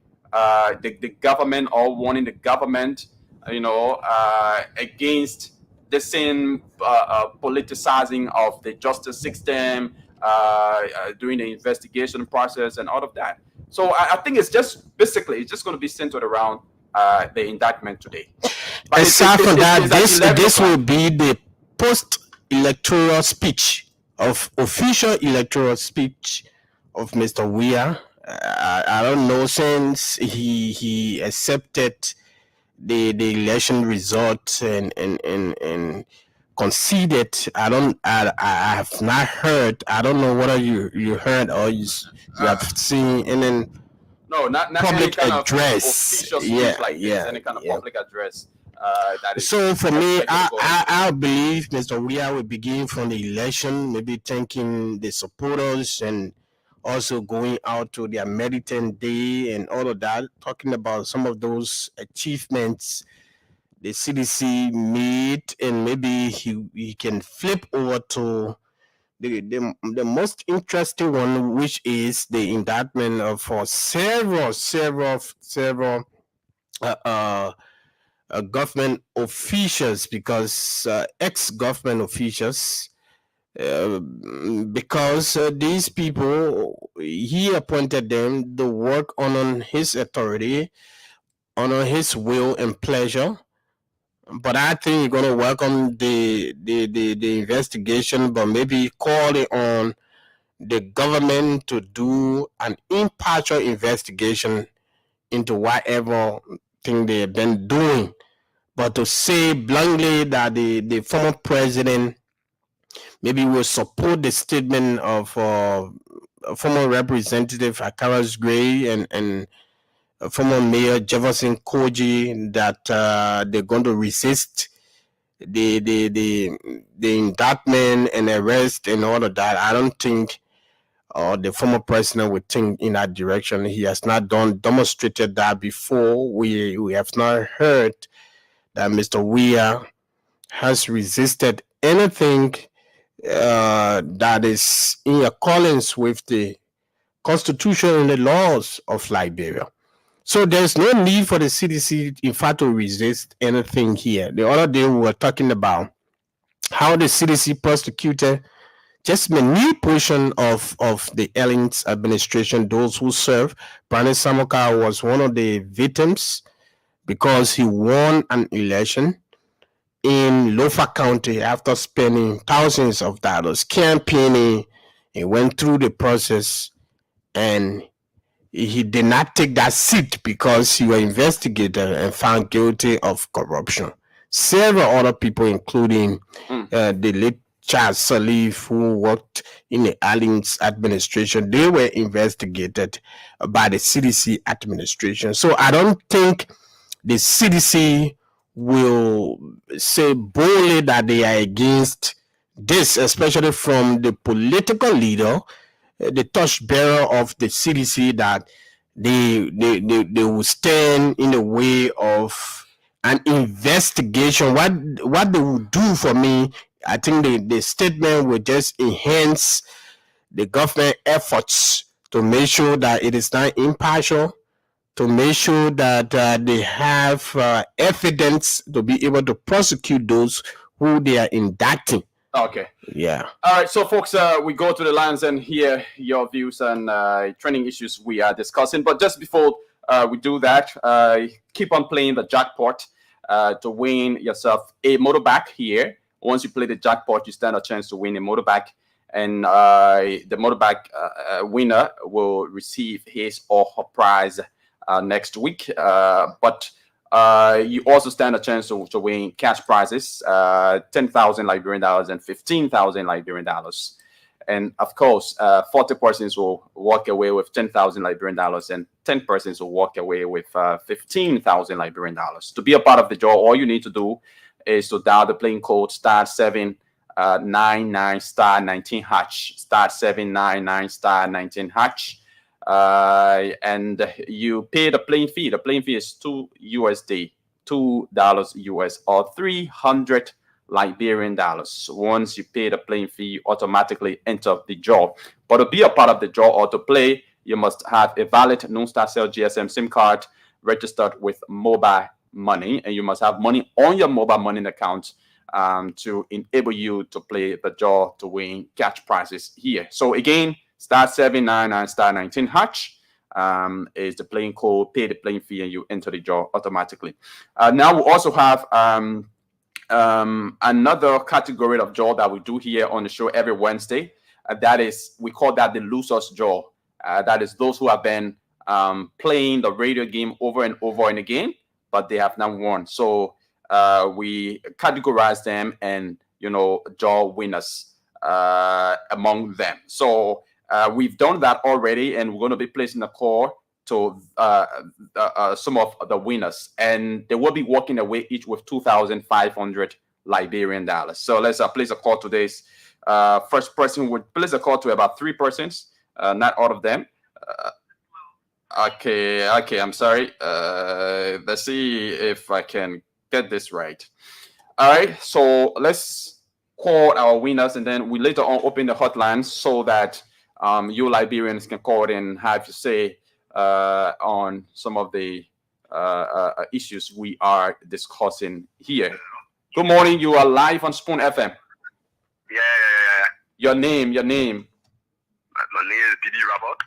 government or warning the government, against the same politicizing of the justice system during the investigation process and all of that. So I think it's just going to be centered around the indictment today. But aside from that, it's at 11 this will o'clock. be the post-electoral speech of official electoral speech of Mr. Weah. I don't know, since he accepted the election results and conceded. I have not heard. I don't know whether you heard or you have seen. And then No, not any public kind address. of official speech like this, any kind of public address. That is So for me, expected to go ahead. I believe Mr. Weah will begin from the election, maybe thanking the supporters and also going out to their militant day and all of that, talking about some of those achievements the CDC made, and maybe he can flip over to the most interesting one, which is the indictment of for several government officials, because ex-government officials, because these people, he appointed them to work on his authority, on his will and pleasure. But I think you're gonna welcome the investigation, but maybe call it on the government to do an impartial investigation into whatever thing they have been doing. But to say bluntly that the former president maybe will support the statement of former representative Akaras Gray and former mayor Jefferson Koji, that they're going to resist the indictment and arrest and all of that, I don't think the former president would think in that direction. He has not demonstrated that before. We have not heard that Mr. Weah has resisted anything that is in accordance with the constitution and the laws of Liberia. So there's no need for the CDC, in fact, to resist anything here. The other day we were talking about how the CDC prosecuted just manipulation of the Elling's administration, those who serve. Brandon Samuka was one of the victims because he won an election in Lofa County after spending thousands of dollars campaigning. He went through the process and he did not take that seat because he was investigated and found guilty of corruption. Several other people, including the late Charles Salif, who worked in the Allen's administration, they were investigated by the CDC administration. So I don't think the CDC will say boldly that they are against this, especially from the political leader, the torchbearer of the CDC, that they will stand in the way of an investigation. What they will do for me, I think the statement will just enhance the government efforts to make sure that it is not impartial, to make sure that they have evidence to be able to prosecute those who they are indicting. Okay. Yeah. All right. So, folks, we go to the lines and hear your views on trending issues we are discussing. But just before we do that, keep on playing the jackpot to win yourself a motorbike here. Once you play the jackpot, you stand a chance to win a motorbike. And the motorbike winner will receive his or her prize next week. But you also stand a chance to win cash prizes, 10,000 Liberian dollars and 15,000 Liberian dollars. And of course, 40 persons will walk away with 10,000 Liberian dollars and 10 persons will walk away with 15,000 Liberian dollars. To be a part of the draw, all you need to do is to dial the playing code *799 *19 hatch, *799 *19 hatch. And you pay the playing fee. The playing fee is $2 US, or 300 Liberian dollars. Once you pay the playing fee, you automatically enter the draw. But to be a part of the draw or to play, you must have a valid non-star cell GSM SIM card registered with mobile money, and you must have money on your mobile money account to enable you to play the draw to win cash prizes here. So again, *799 *19 hatch. is the playing code, pay the playing fee, and you enter the draw automatically. Now we also have another category of draw that we do here on the show every Wednesday. That is, we call that the loser's draw. That is those who have been playing the radio game over and over and again, but they have not won. So we categorize them and draw winners among them. So we've done that already, and we're going to be placing a call to some of the winners, and they will be walking away each with 2,500 Liberian dollars. So let's place a call to this. First person would place a call to about 3 persons, not all of them. Okay, I'm sorry. Let's see if I can get this right. All right, so let's call our winners, and then we later on open the hotlines so that you Liberians can call in and have to say on some of the issues we are discussing here. Good morning. You are live on Spoon FM. Yeah. Your name. My name is Didi Robert.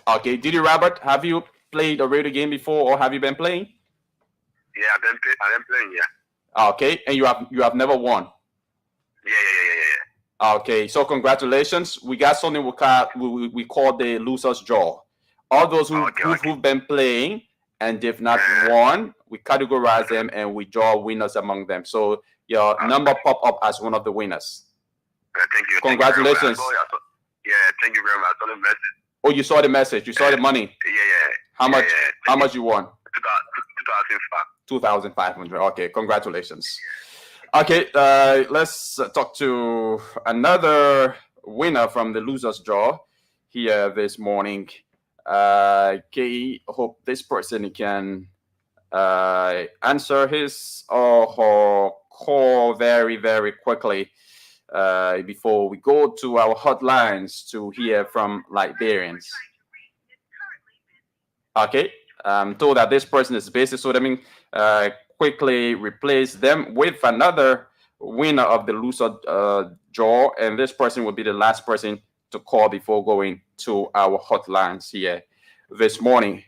Okay, Didi Robert, have you played a radio game before, or have you been playing? Yeah, I've been playing, yeah. Okay, and you have never won? Yeah. Okay, so congratulations. We got something we call the loser's draw. All those who've been playing and they've not won, we categorize them and we draw winners among them. So your number pop up as one of the winners. Thank you. Congratulations. Thank you very much. I saw the message. Oh, you saw the message. You saw the money. Yeah. How much? How much you won? 2,500. 2,500. Okay, congratulations. Okay, let's talk to another winner from the loser's draw here this morning. Okay, hope this person can answer his or her call very, very quickly before we go to our hotlines to hear from Liberians. Okay, I'm told that this person is busy, so let me quickly replace them with another winner of the loser draw, and this person will be the last person to call before going to our hotlines here this morning.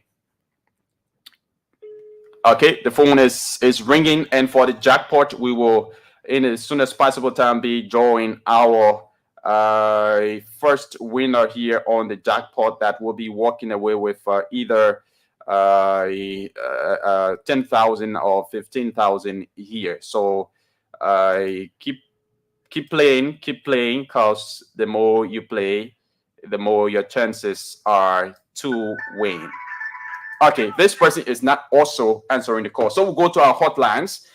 Okay, the phone is ringing, and for the jackpot, we will, in as soon as possible time, be drawing our first winner here on the jackpot that will be walking away with either 10,000 or 15,000 here. So keep playing, because the more you play, the more your chances are to win. Okay, this person is not also answering the call, so we'll go to our hotlines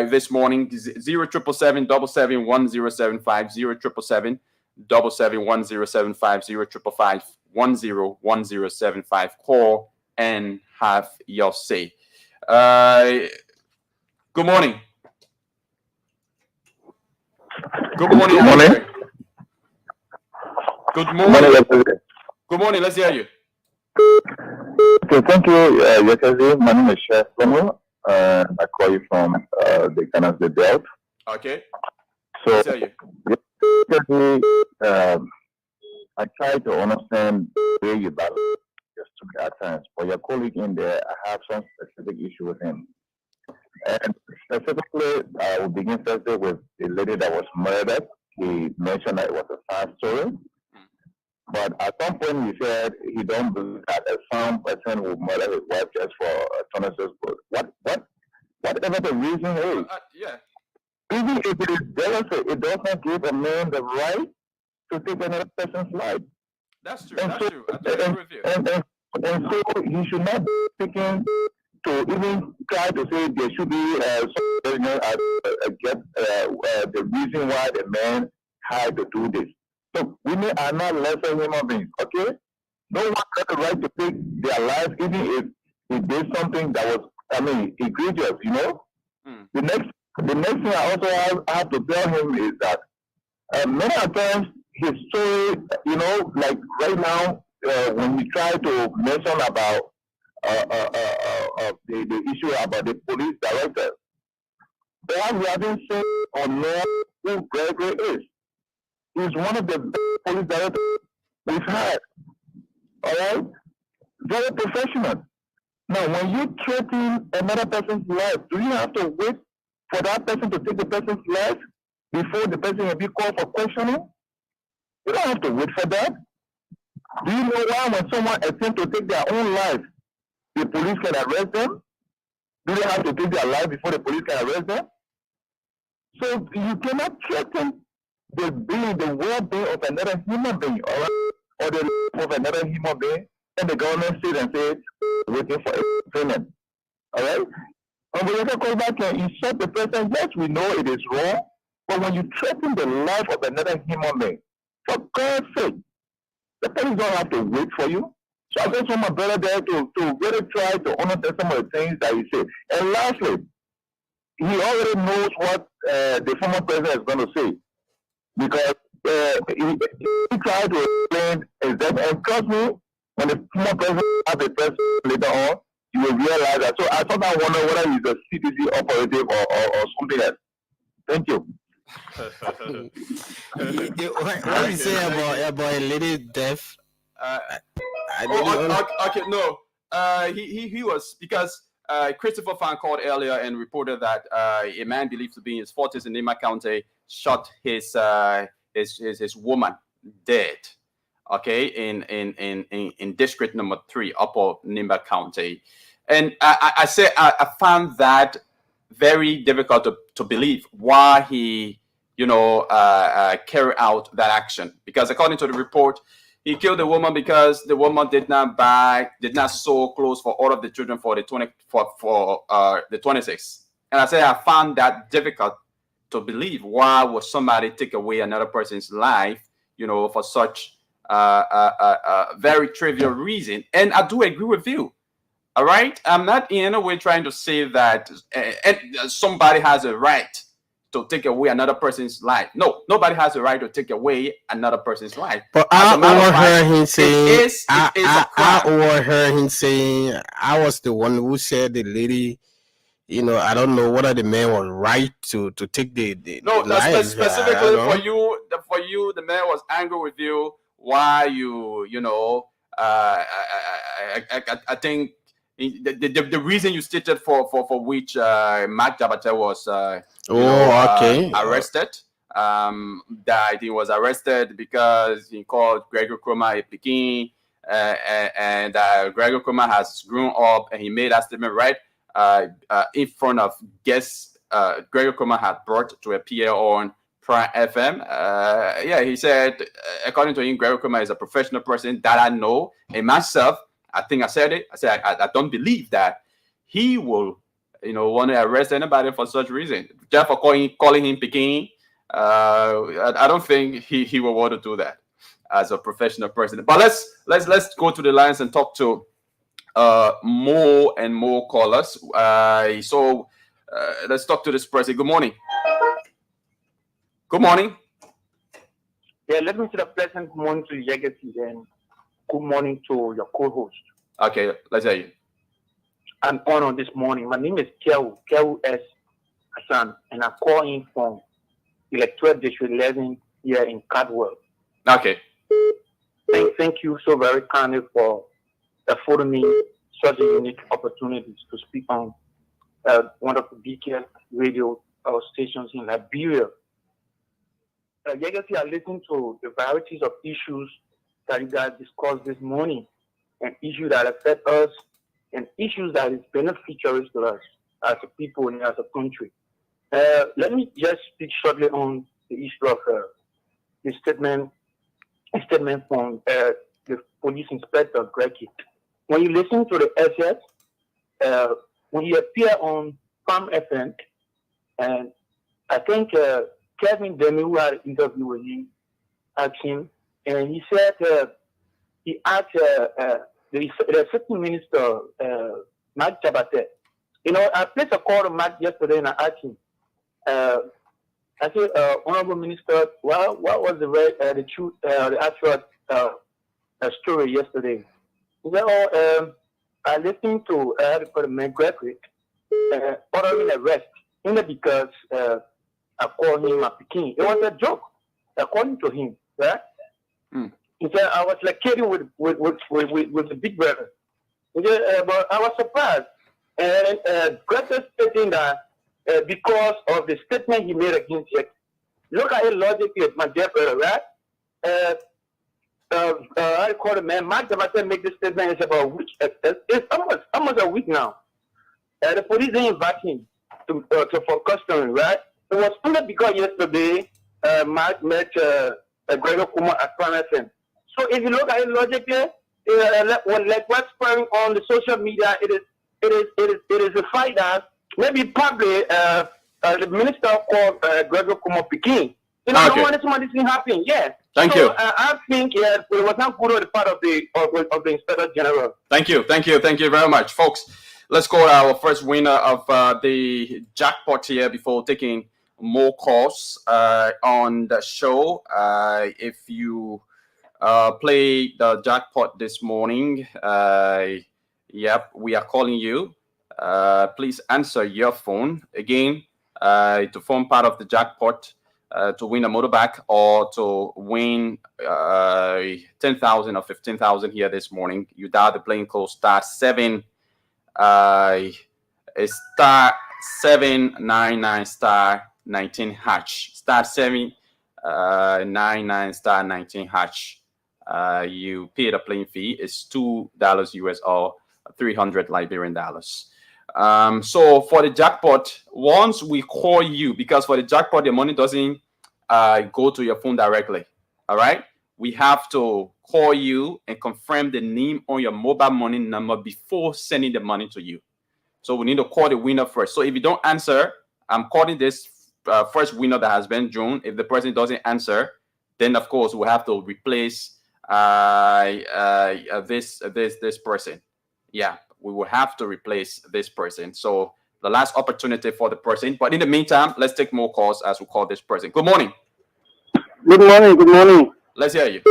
this morning. 0777 771 0777 771 0555 101075. Call and have your say. Good morning. Good morning. Good morning. Good morning. Let's hear you. Okay, thank you. Yesterday, my name is Chef Romo. I call you from the Ghana State Belt. Okay. So, let's hear you. Yesterday, I tried to understand where you battle just to at times. For your colleague in there, I have some specific issue with him. And specifically, I will begin first with the lady that was murdered. He mentioned that it was a sad story. But at some point, he said he don't believe that a sound person will murder his wife just for Tonis's good. Whatever the reason is, even if it is jealousy, it does not give a man the right to take another person's life. That's true. I totally agree with you. And so he should not be speaking to even try to say there should be the reason why the man had to do this. So women are not lesser human beings, okay? No one has the right to take their lives, even if he did something that was, egregious, you know? The next thing I also have to tell him is that many times his story, like right now, when we try to mention about the issue about the police director, perhaps we haven't seen or know who Gregory is. He's one of the best police directors we've had. All right? Very professional. Now, when you threaten another person's life, do you have to wait for that person to take the person's life before the person will be called for questioning? You don't have to wait for that. Do you know why when someone attempts to take their own life, the police can arrest them? Do they have to take their life before the police can arrest them? So you cannot threaten the well-being of another human being, all right? Or the life of another human being, and the government sits and says, waiting for a payment. All right? And when you come back and insult the person, yes, we know it is wrong, but when you threaten the life of another human being, for God's sake, the police don't have to wait for you. So I just want my brother there to really try to understand some of the things that he said. And lastly, he already knows what the former president is going to say, because he tried to explain exactly. And trust me, when the former president has a press later on, you will realize that. So I sometimes wonder whether he's a CTC operative or something else. Thank you. What you say about a lady deaf? Okay, no. He was, because Christopher Fan called earlier and reported that a man believed to be in his 40s in Nima County shot his woman dead. Okay, in district number 3, Upper Nimba County, and I found that very difficult to believe why he carried out that action, because according to the report, he killed the woman because the woman did not sew clothes for all of the children for the 26th. And I found that difficult to believe. Why would somebody take away another person's life, for such very trivial reason? And I do agree with you. All right, I'm not in any way trying to say that somebody has a right to take away another person's life. No, nobody has a right to take away another person's life. But I overheard him saying, I overheard him saying, I was the one who said the lady, I don't know whether the man was right to take the life. Specifically for you, the man was angry with you. Why I think the reason you stated for which Mark Jabate was arrested, that he was arrested because he called Gregor Kroma a Pekin, and Gregor Kroma has grown up, and he made that statement right in front of guests Gregor Kroma had brought to appear on Prime FM. He said, according to him, Gregor Kroma is a professional person that I know, and myself, I think I said it. I said I don't believe that he will, want to arrest anybody for such reason. Just for calling him Peking, I don't think he will want to do that as a professional person. But let's go to the lines and talk to more and more callers. So let's talk to this person. Good morning. Good morning. Yeah, let me say a pleasant morning to Legacy and good morning to your co-host. Okay, let's hear you. I'm on this morning. My name is Kewu S. Hassan, and I'm calling from Electoral District 11 here in Caldwell. Okay. Thank you so very kindly for affording me such a unique opportunity to speak on one of the BKS radio stations in Liberia. Legacy, I listened to the varieties of issues that you guys discussed this morning, and issues that affect us, and issues that is beneficial to us as a people and as a country. Let me just speak shortly on the issue of the statement from the police inspector, Greggy. When you listen to the SS, when you appear on Palm FM, and I think Kevin Demi, who had an interview with him, asked him, and he said he asked the Assistant Minister, Mark Jabate. I placed a call to Mark yesterday and I asked him, I said, Honorable Minister, what was the truth, the actual story yesterday? He said, I listened to President Gregory ordering arrest, only because I called him a Peking. It was a joke, according to him, right? He said, I was like kidding with the big brother. Okay, but I was surprised. And Greta stating that because of the statement he made against it, look at it logically, my dear brother, right? I call the man, Mark Devate make this statement, it's about a week. It's almost a week now. The police didn't invite him for custody, right? It was only because yesterday Mark met Gregor Kumar at Prime FM. So if you look at it logically, like what's spreading on the social media, it is a fight that maybe probably the minister called Gregor Kumar Peking. You know, Okay. don't want some of this thing happen. Yeah. Thank you. I think it was not good on the part of the Inspector General. Thank you very much, folks. Let's go to our first winner of the jackpot here before taking more calls on the show. If you play the jackpot this morning, yep, we are calling you. Please answer your phone again to form part of the jackpot. To win a motorbike or to win 10,000 or 15,000 here this morning, you dial the playing code *7 star 799 star 19 hatch *799 star 19 hatch. You pay the playing fee. It's $2 US or 300 Liberian dollars. So for the jackpot, once we call you, because for the jackpot, the money doesn't go to your phone directly. All right. We have to call you and confirm the name on your mobile money number before sending the money to you. So we need to call the winner first. So if you don't answer, I'm calling this first winner that has been drawn. If the person doesn't answer, then of course we'll have to replace this person. Yeah. We will have to replace this person. So the last opportunity for the person. But in the meantime, let's take more calls as we call this person. Good morning. Good morning. Good morning. Let's hear you.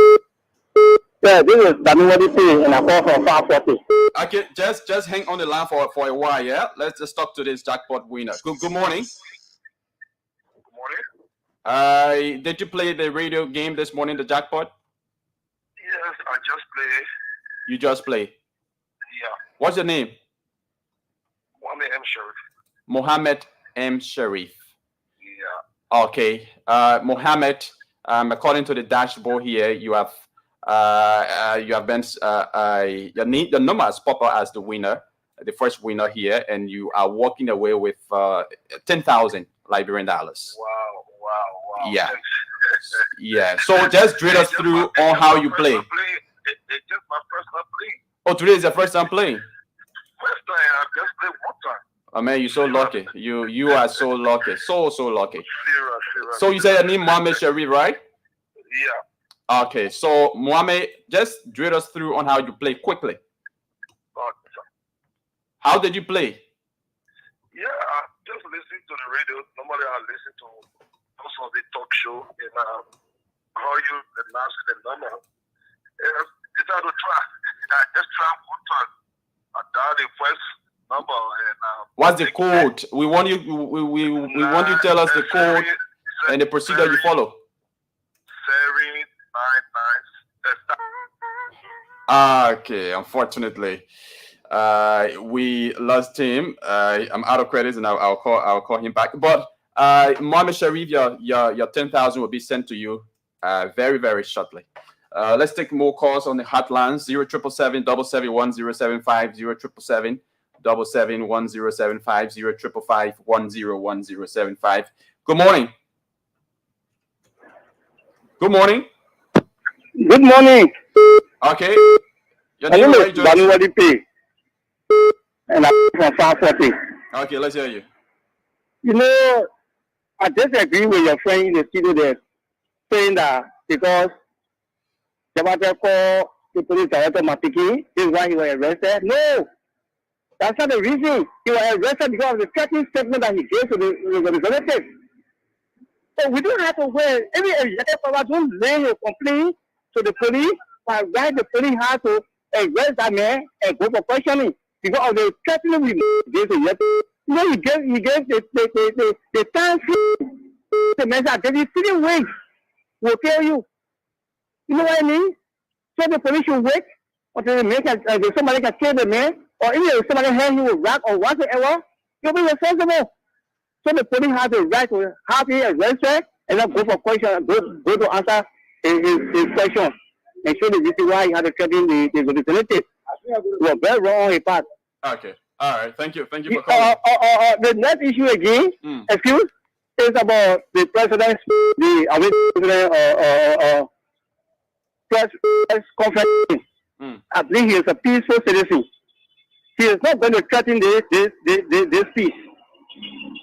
Yeah, this is Daniwadi P, and I call from 540. Okay, just hang on the line for a while. Yeah, let's just talk to this jackpot winner. Good morning. Good morning. Did you play the radio game this morning, the jackpot? Yes, I just played. You just played. Yeah. What's your name? Mohammed M. Sharif. Mohammed M. Sharif. Yeah. Okay. Mohammed, according to the dashboard here, you have been your number has popped out as the winner, the first winner here, and you are walking away with 10,000 Liberian dollars. Wow. Yeah. Yeah. So just drill us through on how you play. It's just my first time playing. Oh, today is your first time playing? First time, I just played one time. Oh man, you're so lucky. You are so lucky. So lucky. Serious. So you say your name Mohammed Sharif, right? Yeah. Okay, so Mohammed, just drill us through on how you play quickly. How did you play? Yeah, I just listen to the radio. Normally I listen to most of the talk show and how you announce the number. It's hard to try. I just try one time. I dial the first number and what's the code? We want you to tell us the code and the procedure you follow. 799. Okay, unfortunately, we lost him. I'm out of credits, and I'll call him back. But Mohammed Sharif, your 10,000 will be sent to you very, very shortly. Let's take more calls on the hotline 0777 771 075 0777 771 075 0555 Good morning. Good morning. Good morning. Okay. Your My name name is Daniwadi P, and I'm from 540. Okay, let's hear you. You know, I disagree with your friend in the studio there, saying that because Jabata called the police director Mapiki, this is why he was arrested. No, that's not the reason. He was arrested because of the threatening statement that he gave to the representative. So we don't have to wait. Every executive power don't lay your complaint to the police, but why the police have to arrest that man and go for questioning because of the threatening we gave to you. You know, he gave the time frame. The man said, "If you 3 weeks, we'll kill you." You know what I mean? So the police should wait until the man if somebody can kill the man, or even if somebody hit him with rock or whatsoever, you'll be responsible. So the police have the right to have him arrested and then go for question, go to answer his question and show the reason why he had to threaten the representative. You are very wrong on his part. Okay. All right. Thank you for calling. The next issue again, excuse, is about the president, press conference. I believe he is a peaceful citizen. He is not going to threaten this peace.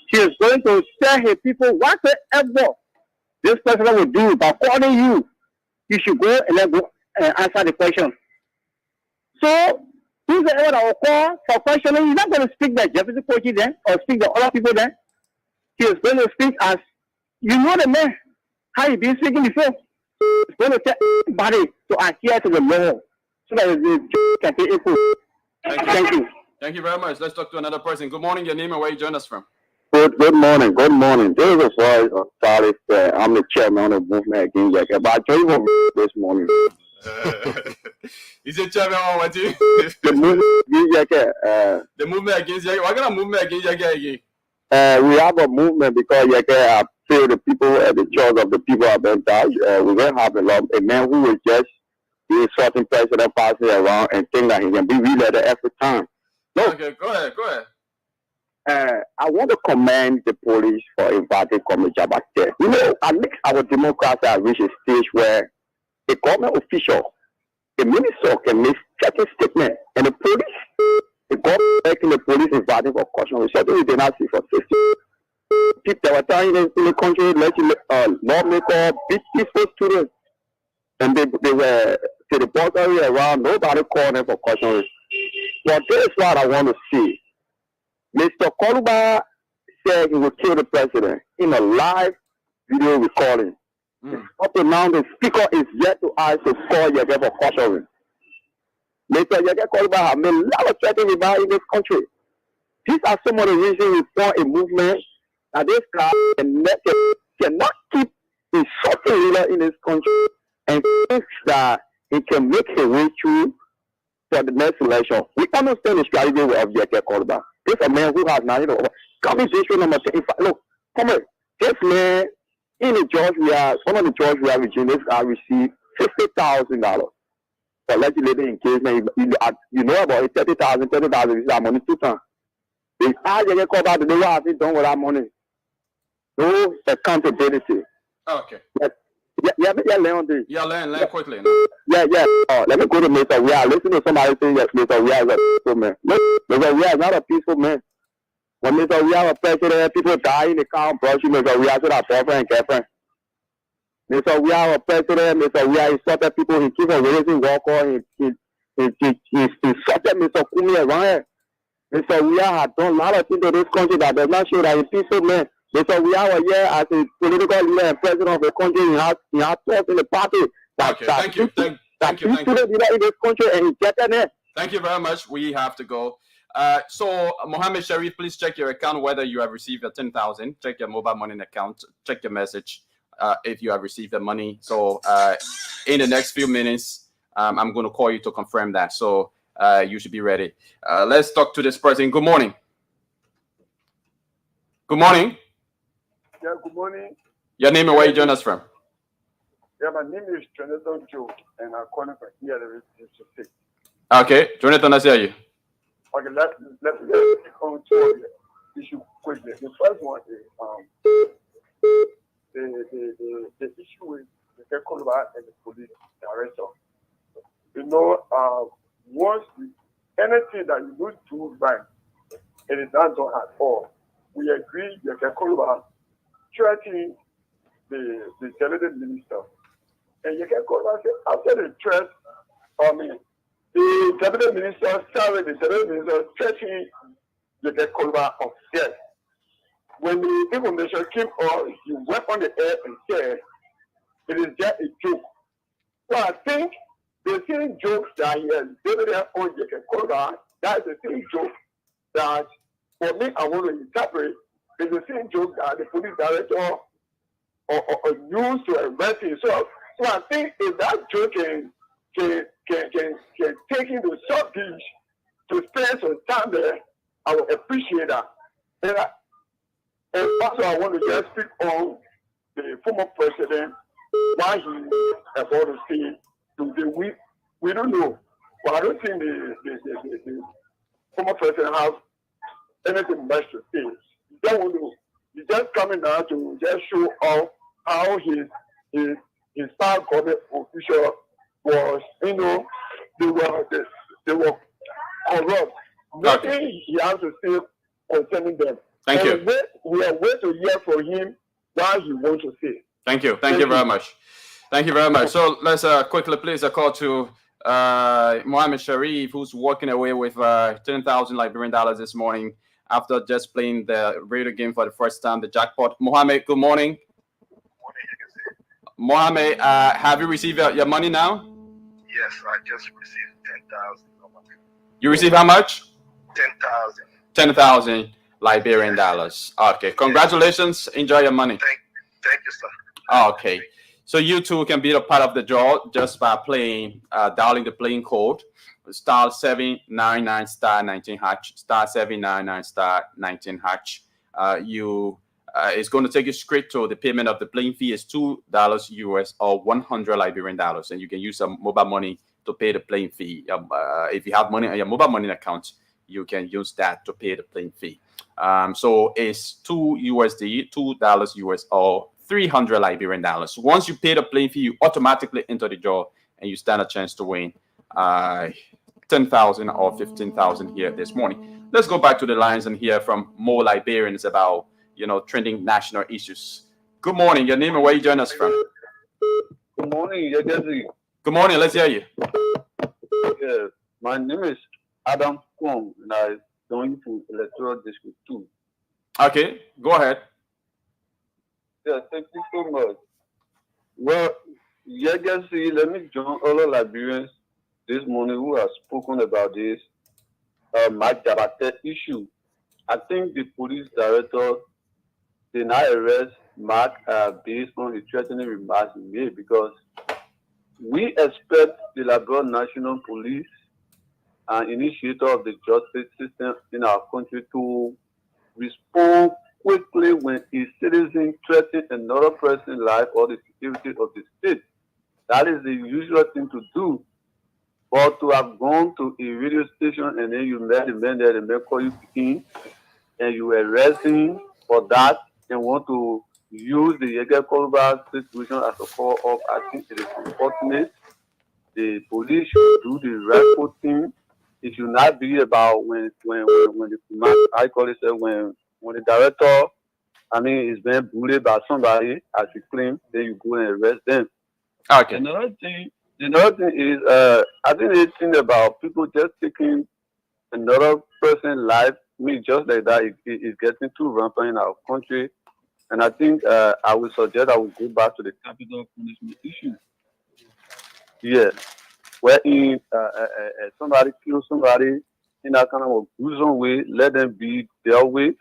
He is going to tell his people whatever this president will do by calling you. You should go and then go and answer the question. So, whoever that will call for questioning, he's not going to speak the Jefferson Kochi then or speak the other people then. He is going to speak as, you know the man, how he been speaking before. He's going to tell everybody to adhere to the law so that the judge can take it. Thank you. Thank you very much. Let's talk to another person. Good morning. Your name and where you join us from? Good morning. This is a voice of Charlie. I'm the chairman of the movement against Jackie. But I joined you this morning. Is it chairman or what? The movement against Jackie. The movement against Jackie. What kind of movement against Jackie again? We have a movement because Jackie, I feel the people at the church of the people have been touched. We don't have a man who will just be a certain president passing around and think that he can be re-elected every time. No. Okay, go ahead. I want to commend the police for inviting Comrade Jabate. You know, at least our democrats have reached a stage where a government official, a minister can make certain statement, and the police, the government making the police inviting for caution, we certainly did not see for safety. People that were telling in the country, lawmaker, big peaceful students, and they were to the boundary around, nobody called them for caution. But this is what I want to see. Mr. Koluba said he would kill the president in a live video recording. Up to now, the speaker is yet to ask to call Yege for caution. Mr. Yege Koluba has made a lot of threats about in this country. These are some of the reasons we form a movement that this guy cannot keep insulting leader in this country and thinks that he can make his way through for the next election. We understand the strategy of Yege Koluba. This is a man who has now, coming issue number 35. Look, come on, this man in the George one of the George regime, this guy received $50,000 for legislative engagement. You know about it, 30,000 is that money 2 times. If I get called out today, what have you done with that money? No accountability. Okay. Learn quickly. Let me go to Mr. Weah. Listen to somebody say yes, Mr. Weah is a peaceful man. No, Mr. Weah is not a peaceful man. When Mr. Weah was president, people die in the car and brush you. Mr. Weah should have boyfriend and girlfriend. Mr. Weah was president. Mr. Weah insulted people. He keep on raising Walker. He insulted Mr. Kumi around here. Mr. Weah had done a lot of things to this country that does not show that he's a peaceful man. Mr. Weah was here as a political leader and president of the country. He has thoughts in the party. Thank you. Thank you. In this country and he get there. Thank you very much. We have to go. So, Mohammed Sharif, please check your account whether you have received your 10,000. Check your mobile money account. Check your message if you have received the money. So, in the next few minutes, I'm going to call you to confirm that. So, you should be ready. Let's talk to this person. Good morning. Good morning. Yeah, good morning. Your name and where you join us from? Yeah, my name is Jonathan Joe, and I'm calling from here. Okay, Jonathan, I hear you. Okay, let's come to the issue quickly. The first one is the issue with the Koluba and the police director. You know, once anything that you don't do right, it is not done at all. We agree with the Koluba threatening the delegated minister. And you can call us after the threat, the cabinet minister started the cabinet minister threatening the Koluba of death. When the information came on, he went on the air and said, it is just a joke. So I think the same jokes that he has given on the Koluba, that is the same joke that, for me, I want to interpret. It's the same joke that the police director or used to arrest him. So I think if that joke can can take him to South Beach to spend some time there, I would appreciate that. And also, I want to just speak on the former president, why he about to say today. We don't know. But I don't think the former president has anything much to say. You don't want to. He's just coming down to just show off how his star government official was, you know, they were corrupt. Nothing he has to say concerning them. Thank you. We are waiting to hear from him what he wants to say. Thank you. Thank you very much. Thank you very much. So let's quickly place a call to Mohammed Sharif, who's walking away with 10,000 Liberian dollars this morning after just playing the radio game for the first time, the jackpot. Mohammed, good morning. Mohammed, have you received your money now? Yes, I just received 10,000. You received how much? 10,000. 10,000 Liberian dollars. Okay, congratulations. Enjoy your money. Thank you, sir. Okay, so you too can be a part of the draw just by playing, dialing the playing code star 799 star 19 hatch, star 799 star 19 hatch. It's going to take you straight to the payment of the playing fee is $2 US or 100 Liberian dollars, and you can use some mobile money to pay the playing fee. If you have money on your mobile money account, you can use that to pay the playing fee. So it's $2 US or 300 Liberian dollars. Once you pay the playing fee, you automatically enter the draw and you stand a chance to win 10,000 or 15,000 here this morning. Let's go back to the lines and hear from more Liberians about, trending national issues. Good morning. Your name and where you join us from? Good morning, Yagezi. Good morning. Let's hear you. Yeah, my name is Adam Kwong, and I join from Electoral District 2. Okay, go ahead. Yeah, thank you so much. Well, Yagezi, let me join all the Liberians this morning who have spoken about this Mark Jabate issue. I think the police director did not arrest Mark based on the threatening remarks he made, because we expect the Liberal National Police and initiator of the justice system in our country to respond quickly when a citizen threatens another person's life or the security of the state. That is the usual thing to do. But to have gone to a radio station and then you met the man there, the man call you in, and you arrest him for that and want to use the Yeger Kolba situation as a call up, I think it is unfortunate. The police should do the rightful thing. It should not be about when the I call it when the director, is being bullied by somebody, as you claim, then you go and arrest them. Okay. Another thing is, I think it's thing about people just taking another person's life. Just like that, it's getting too rampant in our country. And I think I would suggest I would go back to the capital punishment issue. Yeah. Wherein somebody kills somebody in that kind of a gruesome way, let them be dealt with,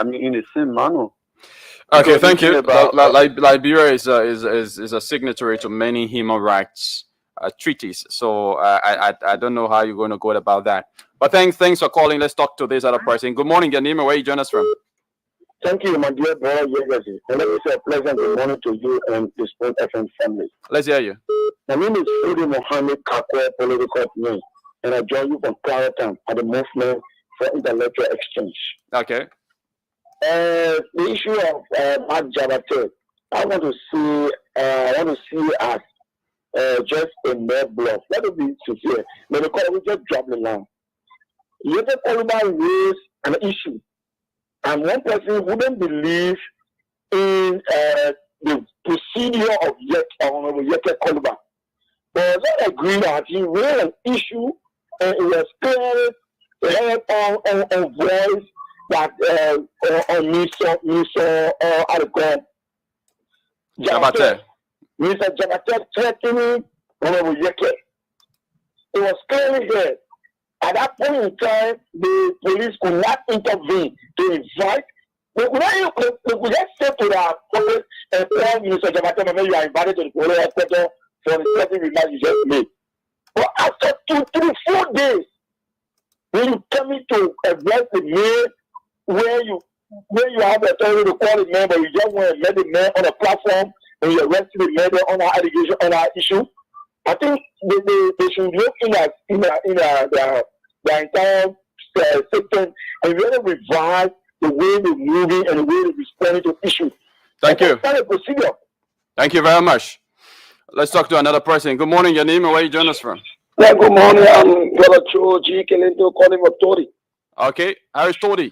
in the same manner. Okay, thank you. Liberia is a signatory to many human rights treaties, so I don't know how you're going to go about that. But thanks for calling. Let's talk to this other person. Good morning, your name and where you join us from? Thank you, my dear brother. And let me say a pleasant good morning to you and the Sport FM family. Let's hear you. My name is Fudi Mohammed Kakwe, political name, and I join you from Clariton at the Movement for Intellectual Exchange. Okay. The issue of Mark Jabate, I want to see as just a mere bluff. Let me be sincere. We just drop the line. Yete Koluba raised an issue, and one person wouldn't believe in the procedure of Yete Koluba. But I agree that he raised an issue, and it was clearly on voice that on Mr. Jabate. Mr. Jabate threatening Honorable Yeke. It was clearly there. At that point in time, the police could not intervene to invite. They could just say to the police and tell Mr. Jabate, maybe you are invited to the police headquarters for the threatening remarks you just made. But after 2, 3, 4 days, when you come into arrest the man where you have the authority to call the man, but you just want to let the man on a platform and you arrest the man on our allegation, on our issue, I think they should look in the entire system and really revise the way they're moving and the way they're responding to issues. Thank you. That's a procedure. Thank you very much. Let's talk to another person. Good morning, your name and where you join us from? Yeah, good morning. I'm Brother Cho G. Kelento calling for Tori. Okay, how is Tori?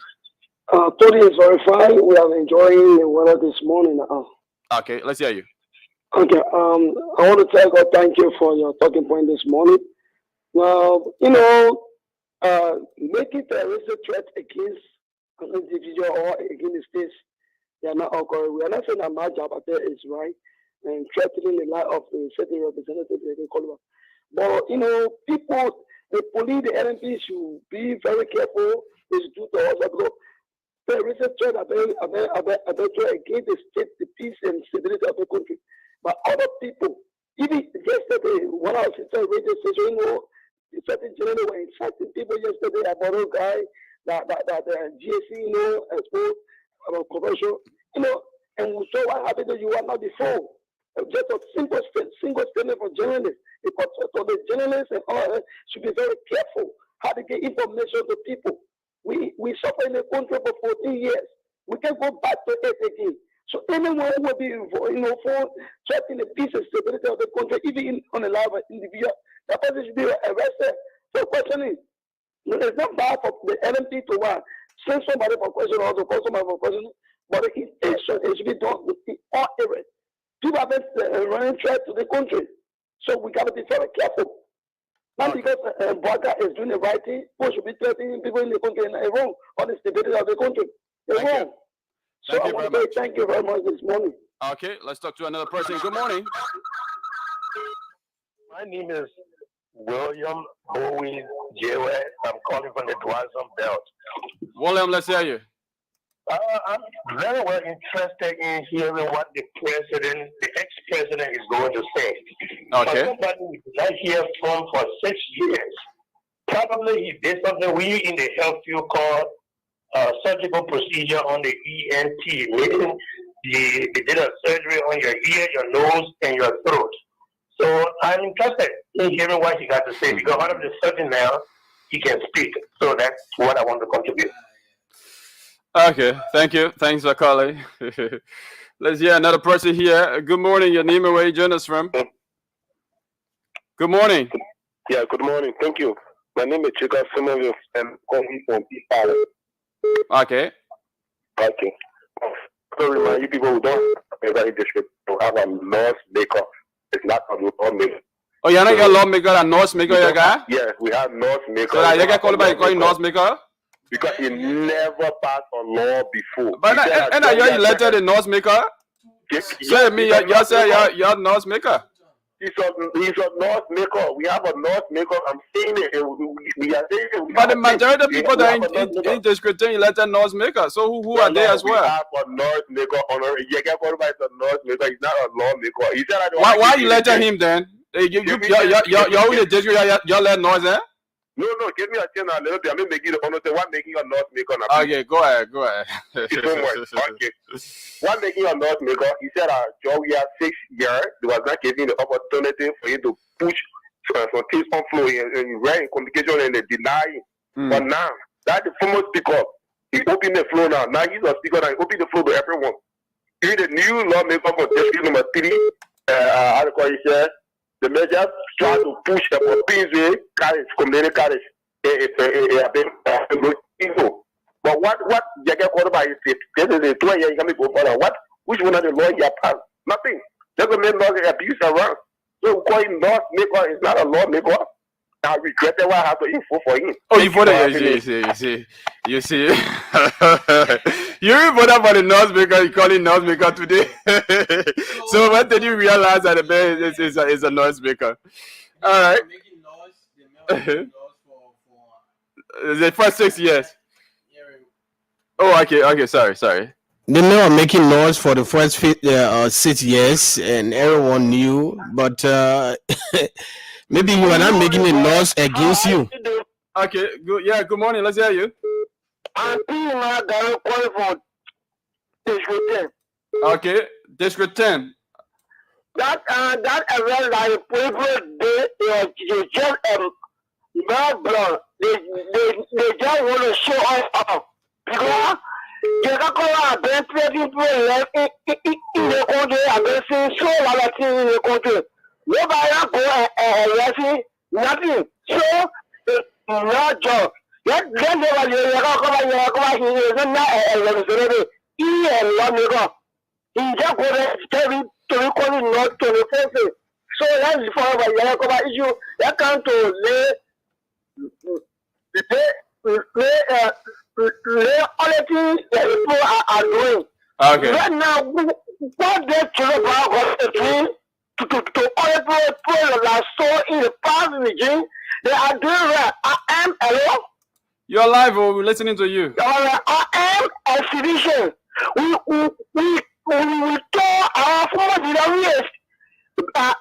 Tori is very fine. We are enjoying the weather this morning. Okay, let's hear you. Okay, I want to tell God thank you for your talking point this morning. Now, making terroristic threat against an individual or against the states, they are not occurring. We are not saying that Mark Jabate is right and threatening the life of the certain representative they can call. But, people, the police, the NMP should be very careful. They should do to us. Because there is a threat against the state, the peace and stability of the country. But other people, even yesterday, when I was at a radio station, certain journalists were inciting people yesterday about a guy that GSC, exposed about corruption, and we saw what happened to you are not before. Just a single statement for journalists. Because for the journalists and all should be very careful how to get information to people. We suffer in the country for 14 years. We can go back to it again. So anyone who will be involved, for threatening the peace and stability of the country, even on the level of individual, that person should be arrested for questioning. It's not bad for the NMP to send somebody for questioning or to call somebody for questioning, but the intention it should be done with the all errors. People have been running threat to the country. So we got to be very careful. Not because Braga is doing the right thing, people should be threatening people in the country and they're wrong on the stability of the country. They're wrong. So I want to say thank you very much this morning. Okay, let's talk to another person. Good morning. My name is William Bowie Jewe. I'm calling from the Dwazam Belt. William, let's hear you. I'm very well interested in hearing what the ex-president is going to say. Okay. Somebody we did not hear from for 6 years. Probably he did something we in the health field called surgical procedure on the ENT, meaning they did a surgery on your ear, your nose, and your throat. So I'm interested in hearing what he got to say because out of the surgeon now, he can speak. So that's what I want to contribute. Okay, thank you. Thanks for calling. Let's hear another person here. Good morning. Your name and where you join us from? Good morning. Yeah, good morning. Thank you. My name is Chika Simoville and I'm calling from P-Power. Okay. Okay. So remind you people who don't have any district to have a nurse maker. It's not a lawmaker. Oh, you're not a lawmaker and nurse maker, you guy? Yeah, we have nurse maker. So that you can call it nurse maker? Because he never passed a law before. But and are you elected a nurse maker? So me, you say you're a nurse maker. He's a nurse maker. We have a nurse maker. I'm saying it. We are saying it. But the majority of people that in this Christian elected nurse maker. So who are they as well? We have a nurse maker. You get called by a nurse maker. He's not a law maker. He said, why you elected him then? You're in the district. You're let nurse, eh? No, give me a chance a little bit. I'm making the honor. Why making a nurse maker? Okay, go ahead. Okay. Why making a nurse maker? He said, Joe, we have 6 years. They was not giving the opportunity for you to push for case on flow and right in communication and denying. But now, that the former speaker, he opened the floor now. Now he's a speaker and he opened the floor to everyone. Even the new lawmaker for district number 3, how to call it, the measures try to push the Pinzway carriage, community carriage. But what Jaga Korba is it? This is a 2 year coming for what? Which one of the law you passed? Nothing. Doesn't mean law abuse around. So calling law maker is not a law maker. I regretted what happened info for him. Oh, you voted? You see. You voted for the nurse maker. You call it nurse maker today. So when did you realize that the man is a nurse maker? All right. The first 6 years. Oh, okay. Sorry. They were making noise for the first 6 years, and everyone knew. But Maybe you are not making the laws against you. Okay, good. Yeah, good morning. Let's hear you. Okay, District 10. That event that the people they just blood. They just want to show us off because they got people left in the country and they see so lot of things in the country. Nobody go and see nothing. So it's not job. Let nobody he just go there tell me to call it not to the person. So that's for the Yakoba issue. That come to lay all the things that people are doing. Okay. Right now, what they tell about the tree to all the people that saw in the past regime, they are doing that. I am alone. You're live, or we're listening to you. I am exhibition. We told our former leaders that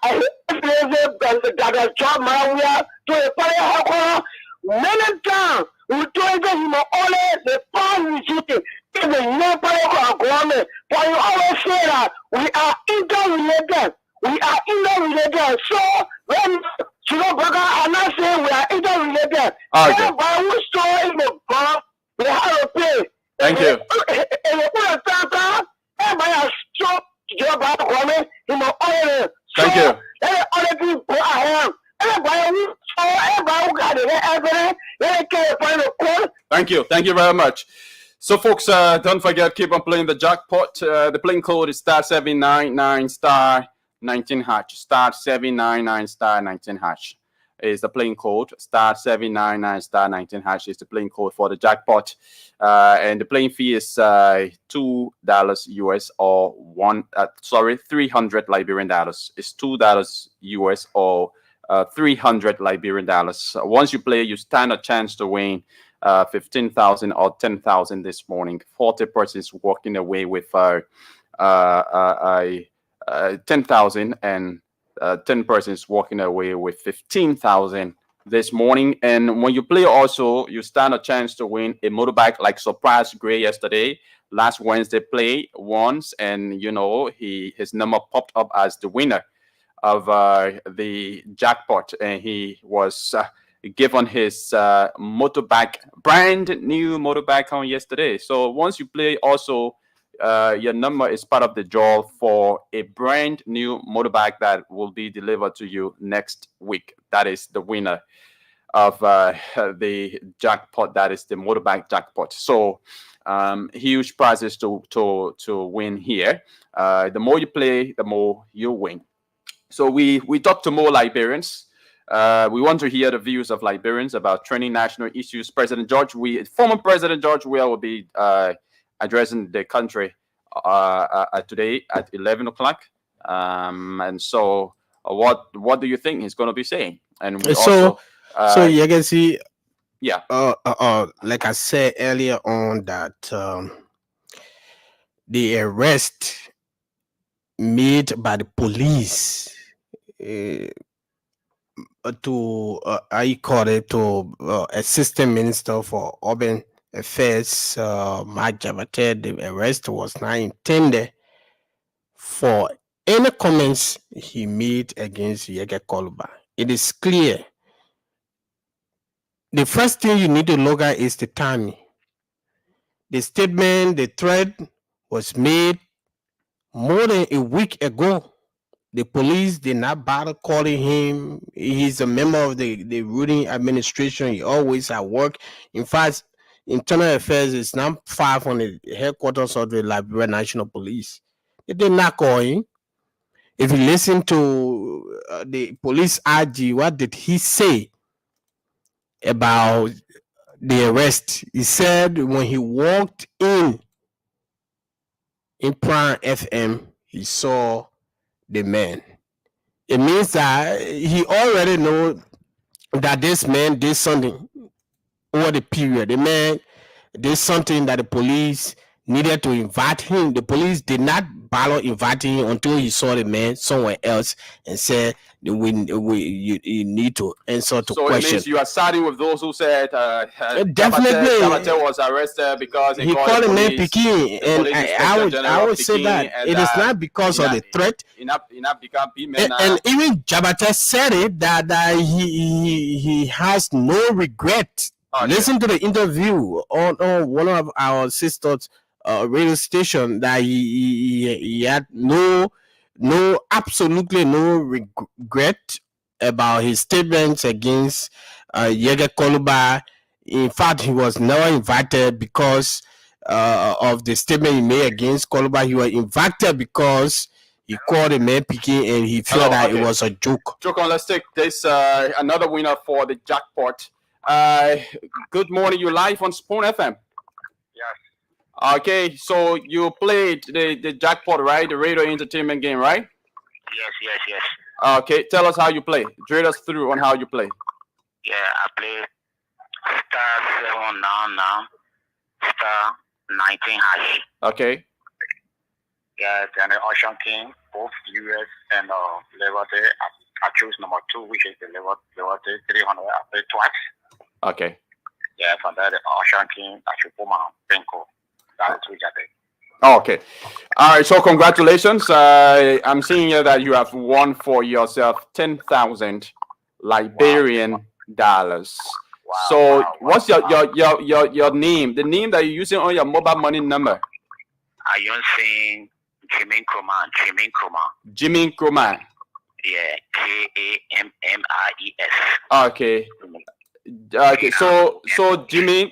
job Maria to a fire many times we told him only the past regime in the new government. But you always say that we are interrelated. We are interrelated. So when Chirobaga are not saying we are interrelated, Okay. by who store in the bank, we have to pay. Thank you. Thank you. Thank you. Thank you very much. So, folks, don't forget, keep on playing the jackpot. The playing code is *799 *19#. *799 *19# is the playing code. *799 *19# is the playing code for the jackpot. And the playing fee is $2 US or 300 Liberian dollars. It's $2 US or 300 Liberian dollars. Once you play, you stand a chance to win 15,000 or 10,000 this morning. 40 persons walking away with 10,000 and 10 persons walking away with 15,000 this morning. And when you play also, you stand a chance to win a motorbike like Surprise Gray yesterday. Last Wednesday play once, and his number popped up as the winner of the jackpot, and he was given his brand new motorbike on yesterday. So once you play also, your number is part of the draw for a brand new motorbike that will be delivered to you next week. That is the winner of the jackpot. That is the motorbike jackpot. So huge prizes to win here. The more you play, the more you win. So we talk to more Liberians. We want to hear the views of Liberians about trending national issues. Former President George Weah will be addressing the country today at 11 o'clock. And so what do you think he's going to be saying? And we so you can see, yeah. Like I said earlier on, that the arrest made by the police to Assistant Minister for Urban Affairs, Mark Jabate, the arrest was not intended for any comments he made against Yege Koluba. It is clear. The first thing you need to look at is the timing. The statement, the threat was made more than a week ago. The police did not bother calling him. He's a member of the ruling administration. He always at work. In fact, Internal Affairs is not far from the headquarters of the Liberia National Police. They did not call him. If you listen to the police IG, what did he say about the arrest? He said when he walked in Prime FM, he saw the man. It means that he already know that this man did something over the period. The man did something that the police needed to invite him. The police did not ballot inviting him until he saw the man somewhere else and said, you need to answer to so question. It means you are siding with those who said Definitely Jabate was arrested because he called the man Peking, and I would say that it is not because of the threat. And even Jabate said it that he has no regret. Listen to the interview on one of our sisters radio station that he had absolutely no regret about his statements against Yege Koluba. In fact, he was never invited because of the statement he made against Koluba. He was invited because he called the man Peking and he felt that it was a joke. Jokon, let's take this another winner for the jackpot. Good morning, you live on Spoon FM. Yes. Okay, so you played the jackpot, right? The radio entertainment game, right? Yes. Okay, tell us how you play. Drill us through on how you play. Yeah, I play *799 *19 hash. Okay. Yeah, then the Ocean King, both US and Liberty. I choose number 2, which is the Liberty 300. I play twice. Okay. Yeah, from there, the Ocean King, I should put my Penko. That's which I did. Okay. All right. So congratulations. I'm seeing here that you have won for yourself 10,000 Liberian dollars. Wow, so what's your name? The name that you're using on your mobile money number? I'm using Jimin Kroma. Jimin Kroma. Yeah, KAMMIES. Okay. Okay. So Jimin,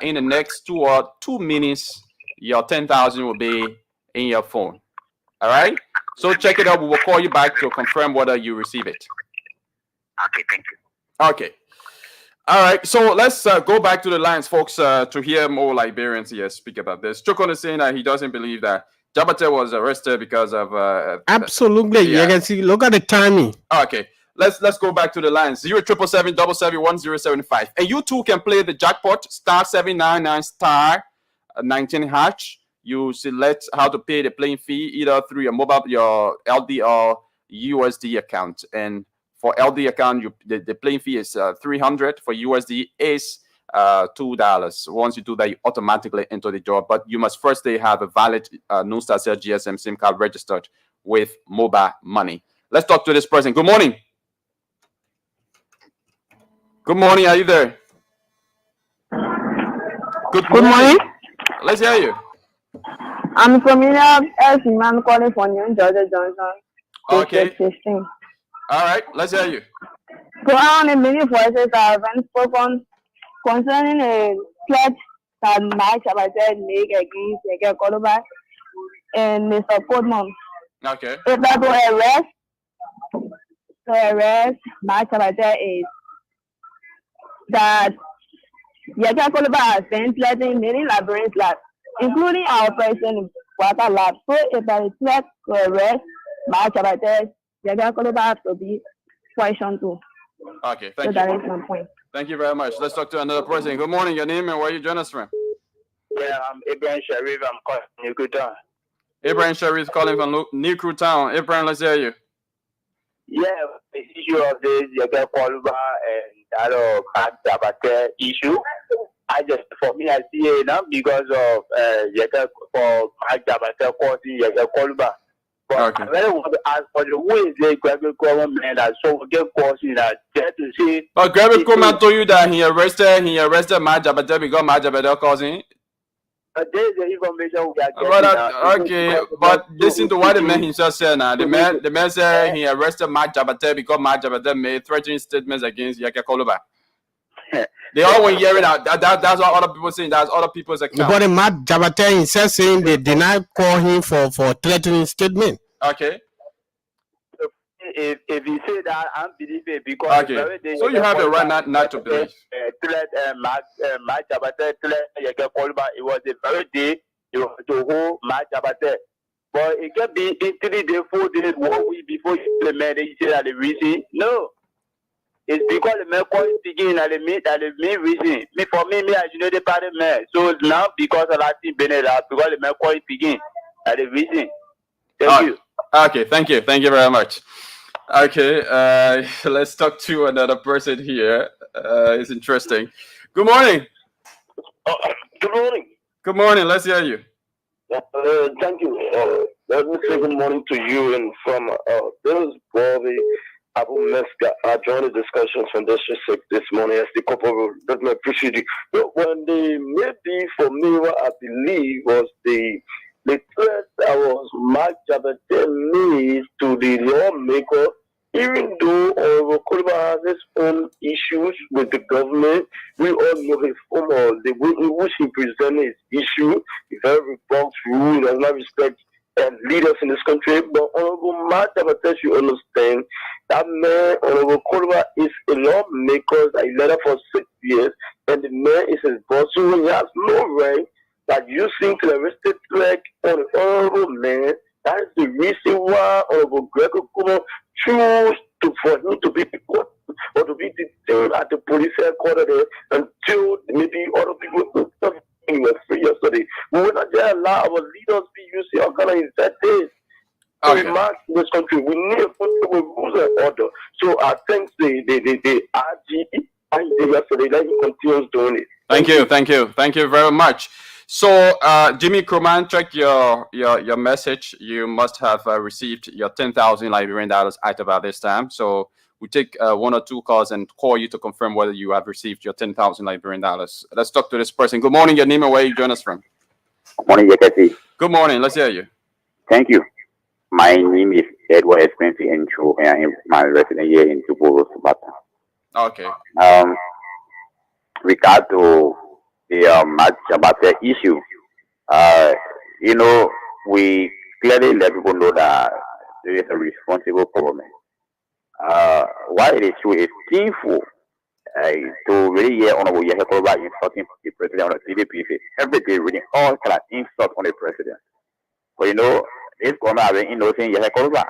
in the next 2 minutes, your 10,000 will be in your phone. All right. So check it out. We will call you back to confirm whether you receive it. Okay. Thank you. Okay. All right. So let's go back to the lines, folks, to hear more Liberians here speak about this. Chokon is saying that he doesn't believe that Jabate was arrested because of absolutely. Yeah. You can see. Look at the timing. Okay. Let's go back to the lines. 077771075. And you too can play the jackpot *799 *19 hash. You select how to pay the playing fee either through your mobile, your LD or USD account. And for LD account, the playing fee is $300. For USD is $2. Once you do that, you automatically enter the draw. But you must first have a valid Nustarcell GSM SIM card registered with mobile money. Let's talk to this person. Good morning. Good morning. Are you there? Good morning. Let's hear you. I'm familiar as man calling for New Georgia Johnson. Okay. All right. Let's hear you. So I want many voices have been spoken concerning a pledge that Mike Jabate make against Yege Koluba and Mr. Coleman. Okay. If that to arrest Mike Jabate is that Yege Koluba has been threatening many Liberians labs, including our president Water Lab. So if there is threat to arrest Mike Jabate, Yege Koluba has to be questioned too. Okay, thank so you. That is my point. Thank you very much. Let's talk to another person. Good morning. Your name and where you join us from? Yeah, I'm Ibrahim Sharif. I'm calling from New Town. Ibrahim Sharif calling from New Town. Ibrahim, let's hear you. Yeah, the issue of this Yege Koluba and that Mike Jabate issue. For me, I see it now because of Yege for Mike Jabate causing Yege Koluba. But okay. I really want to ask for the way the Gregory government that so get causing that just to see. But Gregory Coleman told you that he arrested Mike Jabate because Mike Jabate causing. There's the information we are getting. Okay, but listen to what the man himself said now. The man said he arrested Mike Jabate because Mike Jabate made threatening statements against Yege Koluba. They all were hearing out. That's what other people saying. That's other people's account. But Mike Jabate himself saying they did not call him for threatening statement. Okay. If you say that, I believe it because okay. So you have a right not to believe. Mike Jabate Yege Koluba. It was the very day you have to hold Mike Jabate. But it can be in 3 days, 4 days, 1 week before you implement it. You say that the reason. No. It's because the man calling begin at the main reason. For me, I should know the party man. So now because of that thing, because the man calling begin. That's the reason. Thank you. Okay, thank you very much. Okay, let's talk to another person here. It's interesting. Good morning. Good morning. Good morning. Let's hear you. Thank you. Let me say good morning to you and from this is Bobby Abu Meska. I joined the discussions from District 6 this morning as the couple. Let me appreciate it. But when they made the for me, what I believe was the threat that was Mark Jabate made to the lawmaker, even though Koliba has his own issues with the government, we all know his own, the way in which he presented his issue, very box rule, does not respect leaders in this country. But Honorable Mark Jabate should understand that man, Honorable Koliba, is a lawmaker that he led up for 6 years, and the man is his boss, so he has no right that using terroristic threat on the honorable man. That is the reason why Honorable Greg Okumo choose for him to be put or to be detained at the police headquarters there until maybe other people were free yesterday. We will not just allow our leaders be using our kind of incentives to remark in this country. We need to put rules and order. So I think the RG yesterday, let him continue doing it. Thank you very much. So, Jimmy Croman, check your message. You must have received your 10,000 Liberian dollars at about this time. So, we take 1 or 2 calls and call you to confirm whether you have received your 10,000 Liberian dollars. Let's talk to this person. Good morning, your name and where you join us from. Good morning, Yakati. Good morning. Let's hear you. Thank you. My name is Edward Expensive Encho, and I am my resident here in Tuboro, Subata. Okay. Regard to the Mark Jabate issue, we clearly let people know that there is a responsible government. Why it is true, it's painful to really hear Honorable Yahekoba insulting the president on the CDP every day, reading all kind of insults on the president. But this government has been innocent Yahekoba.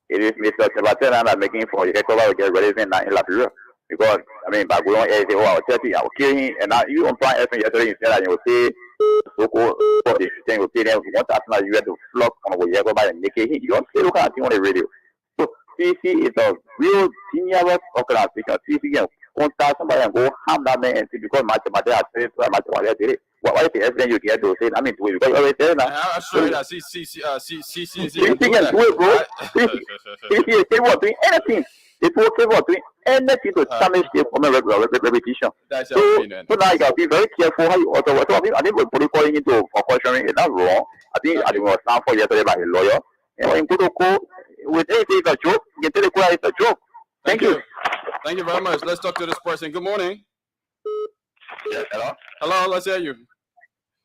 It is Mr. Jabate that making for Yahekoba to get relevant in Liberia. Because, back when I say, I'll tell you, I'll kill him, and now you on plan yesterday, you said that you will pay so-called for the thing, will pay them 1,000 you have to flock on what you by and make it. You don't say, look at on the radio. So, CC is a real senior organization. CC can contact somebody and go harm that man and see because my has said so much what I did it. Why is the evidence you get to say? I mean, do it because you always say that. I'm sure that CC can do it, bro. CC is capable of doing anything. It will capable of doing anything to challenge the former repetition. So now you got to be very careful how you also. So I think we're putting calling into for questioning is not wrong. I think I was found for yesterday by a lawyer. And in protocol, with anything it's a joke, you can tell the court it's a joke. Thank you. Thank you very much. Let's talk to this person. Good morning. Yes, hello. Hello, let's hear you.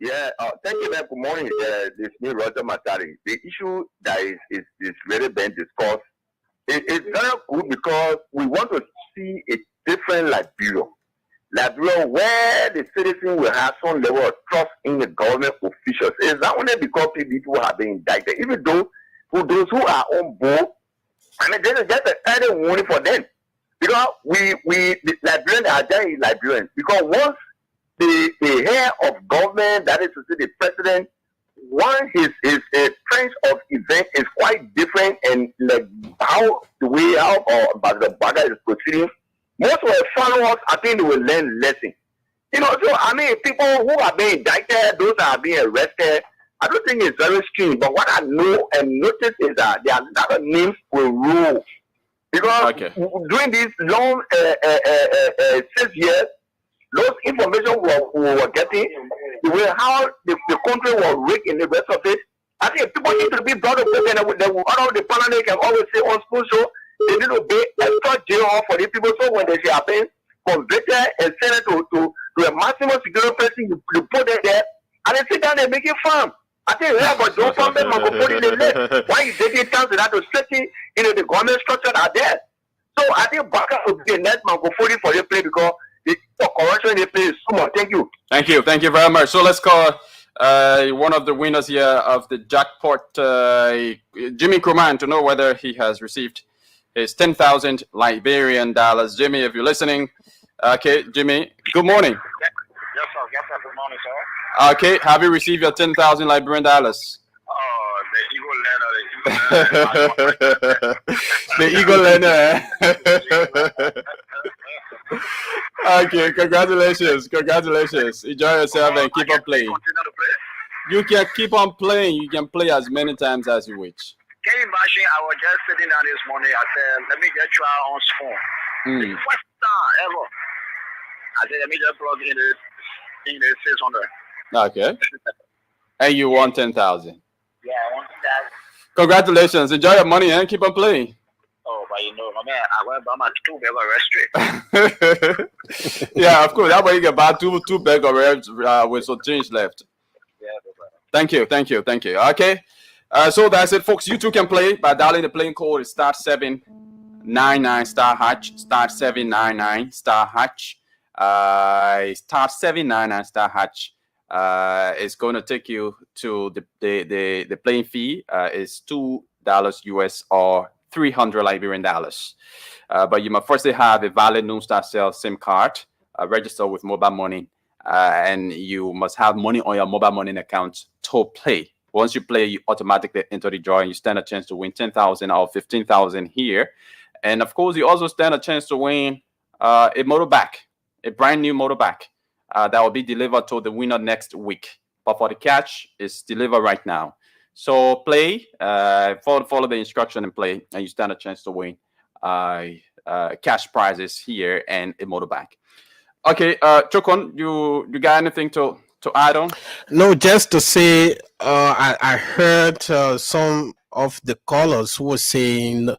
Yeah, thank you, man. Good morning. This is me, Roger Matari. The issue that is really being discussed. It's very good because we want to see a different Liberia. Liberia where the citizens will have some level of trust in the government officials. It's not only because people have been indicted, even though for those who are on board, this is just an added warning for them. Because the Liberians are just Liberians. Because once the head of government, that is to say the president, one his trend of event is quite different, and like how the Baga is proceeding, most of the followers, I think they will learn lesson. So people who are being indicted, those that are being arrested, I don't think it's very strange. But what I know and notice is that there are a lot of names will rule because during these long 6 years, those information we were getting, the way how the country was rigged in the rest of it, I think people need to be brought up with and all of the parliament can always say on school show, they need to pay extra jail for the people. So when they say have been convicted and sent it to a maximum security person, you put them there and they sit down and make it fun. I think but don't come back and put in the list. Why you taking chance that to straighten the government structure are there. So I think Baka would be the next Mancopoli for the play because the corruption in the play is so much. Thank you. Thank you very much. So let's call one of the winners here of the jackpot, Jimmy Croman, to know whether he has received his 10,000 Liberian dollars. Jimmy, if you're listening, okay, Jimmy, good morning. Yes, sir. Good morning, sir. Okay, have you received your 10,000 Liberian dollars? The Eagle learner. Okay, congratulations. Enjoy yourself and keep on playing. You can keep on playing. You can play as many times as you wish. Can you imagine? I was just sitting down this morning. I said, let me just try on phone. The first time ever. I said, let me just plug in the 600. Okay. And you won 10,000. Yeah, I want that. Congratulations. Enjoy your money and keep on playing. Oh, but you know, my man, I went by my 2 bag of rest. Yeah, of course. That way you can buy two bag of rest with some change left. Yeah, Thank you. Okay. So that's it, folks. You too can play by dialing the playing code. It's *799 *hatch, *799 *hatch, *799 *hatch. It's going to take you to the playing fee is $2 US or 300 Liberian dollars. But you must firstly have a valid Noonstar Cell SIM card, register with mobile money, and you must have money on your mobile money account to play. Once you play, you automatically enter the draw and you stand a chance to win 10,000 or 15,000 here. And of course, you also stand a chance to win a motorbike, a brand new motorbike that will be delivered to the winner next week. But for the catch, it's delivered right now. So play, follow the instruction and play, and you stand a chance to win cash prizes here and a motorbike. Okay, Chokon, you got anything to add on? No, just to say, I heard some of the callers who were saying,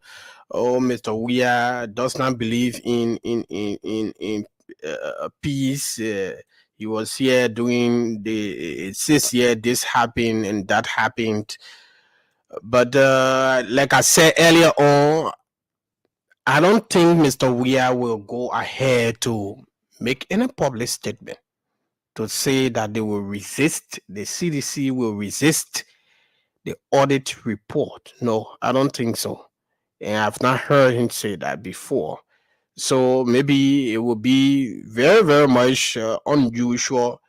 "Oh, Mr. Weah does not believe in peace." He was here doing it says here this happened and that happened, but like I said earlier on, I don't think Mr. Weah will go ahead to make any public statement to say that they will resist, the CDC will resist the audit report. No, I don't think so. And I've not heard him say that before. So maybe it will be very, very much unusual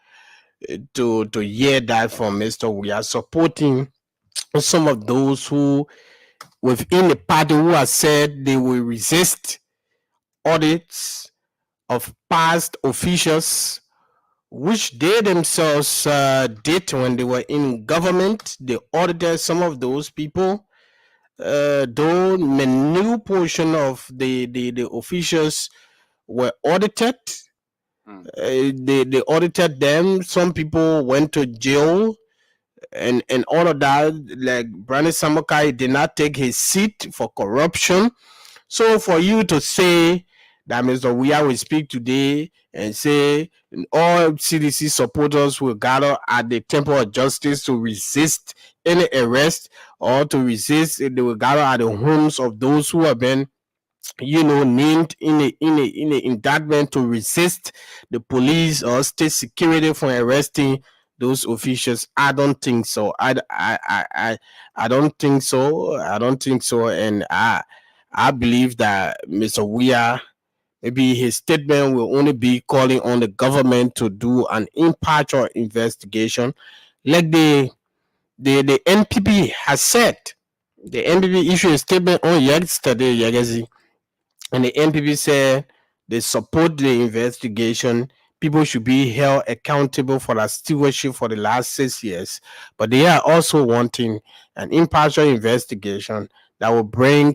to hear that from Mr. We are supporting some of those who within the party who have said they will resist audits of past officials, which they themselves did when they were in government. They audited some of those people. Though a new portion of the officials were audited, they audited them. Some people went to jail and all of that. Like Brandon Samokai did not take his seat for corruption. So for you to say that Mr. Weah will speak today and say all CDC supporters will gather at the Temple of Justice to resist any arrest or to resist, they will gather at the homes of those who have been, named in a indictment to resist the police or state security from arresting those officials. I don't think so. I don't think so. And I believe that Mr. Weah, maybe his statement will only be calling on the government to do an impartial investigation, like the NPP has said. The NPP issued a statement on yesterday, Yagazi, and the NPP said they support the investigation. People should be held accountable for their stewardship for the last 6 years, but they are also wanting an impartial investigation that will bring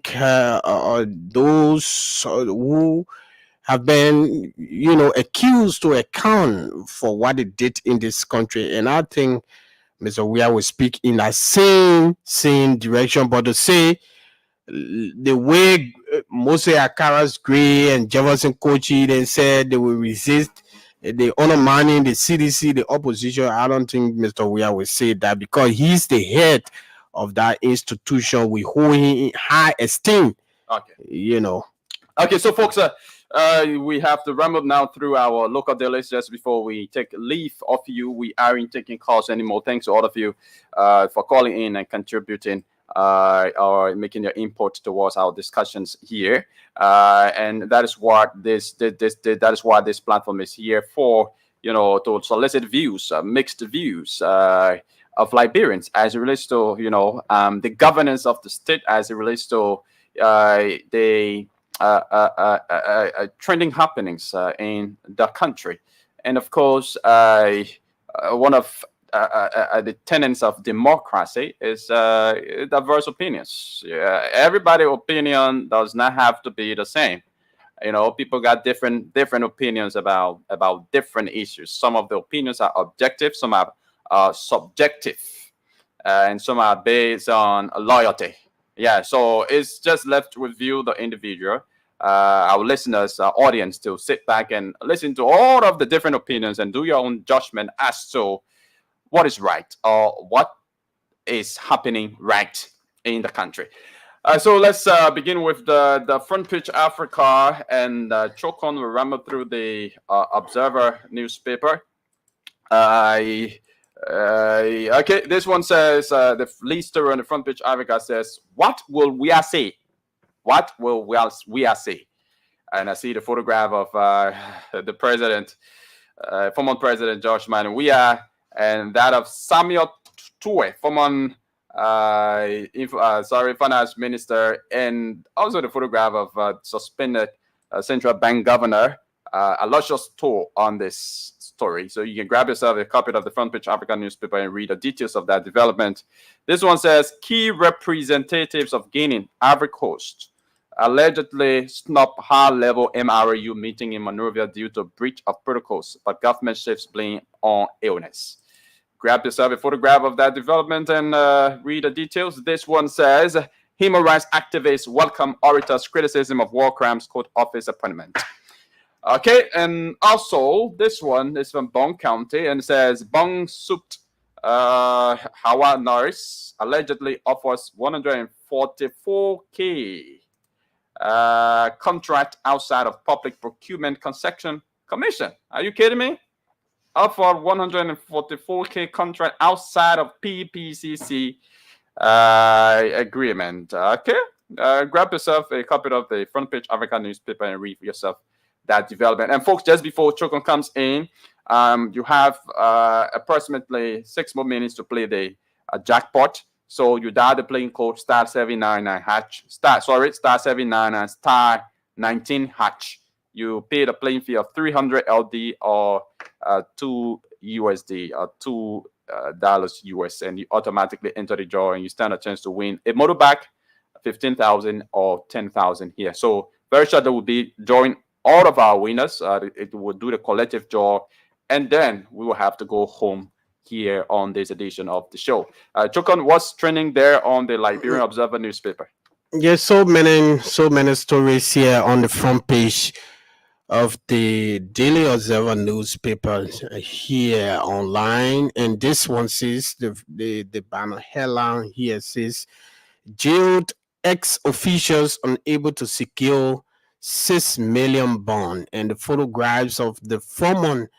those who have been, accused to account for what they did in this country. And I think Mr. Weah will speak in that same direction, but to say the way Mose Akara's Gray and Jefferson Kochi then said they will resist the undermining the CDC, the opposition, I don't think Mr. Weah will say that, because he's the head of that institution. We hold him in high esteem. Okay. Okay, so folks, we have to run up now through our local dailies. Just before we take leave of you, we aren't taking calls anymore. Thanks to all of you for calling in and contributing or making your input towards our discussions here. And that is what that is why this platform is here for. To solicit views, mixed views, Liberians as it relates to the governance of the state, as it relates to the trending happenings in the country, and of course, one of the tenets of democracy is diverse opinions. Everybody's opinion does not have to be the same. People got different opinions about different issues. Some of the opinions are objective, some are subjective, and some are based on loyalty. Yeah, so it's just left with you, the individual, our listeners, our audience, to sit back and listen to all of the different opinions and do your own judgment as to what is right or what is happening right in the country. So let's begin with the front page Africa, and Chokon will run through the Observer newspaper. Okay, this one says, the lead story on the front page Africa says, what will we say? What will we say? And I see the photograph of the president, former President George Manneh Weah, and that of Samuel Tuwe, former finance minister, and also the photograph of suspended central bank governor Aloysius Toh on this story. So you can grab yourself a copy of the front page African newspaper and read the details of that development. This one says, key representatives of Guinea, Ivory Coast, allegedly snub high-level MRU meeting in Monrovia due to breach of protocols, but government shifts blame on illness. Grab yourself a photograph of that development and read the details. This one says, human rights activists welcome orator's criticism of war crimes court office appointment. Okay, and also this one is from Bong County and says, Bong Supt Hawa nurse allegedly offers 144K contract outside of public procurement concession commission. Are you kidding me? Offer 144K contract outside of PPCC agreement. Okay, grab yourself a copy of the front page African newspaper and read for yourself that development. And folks, just before Chokon comes in, you have approximately 6 more minutes to play the jackpot. So you dial the playing code *799# *799 star 19 hatch. You pay the playing fee of 300 LD or $2 USD or $2 US, and you automatically enter the draw and you stand a chance to win a motorbike, 15,000 or 10,000 here. So very sure there will be drawing all of our winners. It will do the collective draw, and then we will have to go home here on this edition of the show. Chokon, what's trending there on the Liberian Observer newspaper? Yes, so many stories here on the front page of the Daily Observer newspaper here online, and this one says the banner headline here says, jailed ex-officials unable to secure 6 million bond, and the photographs of the former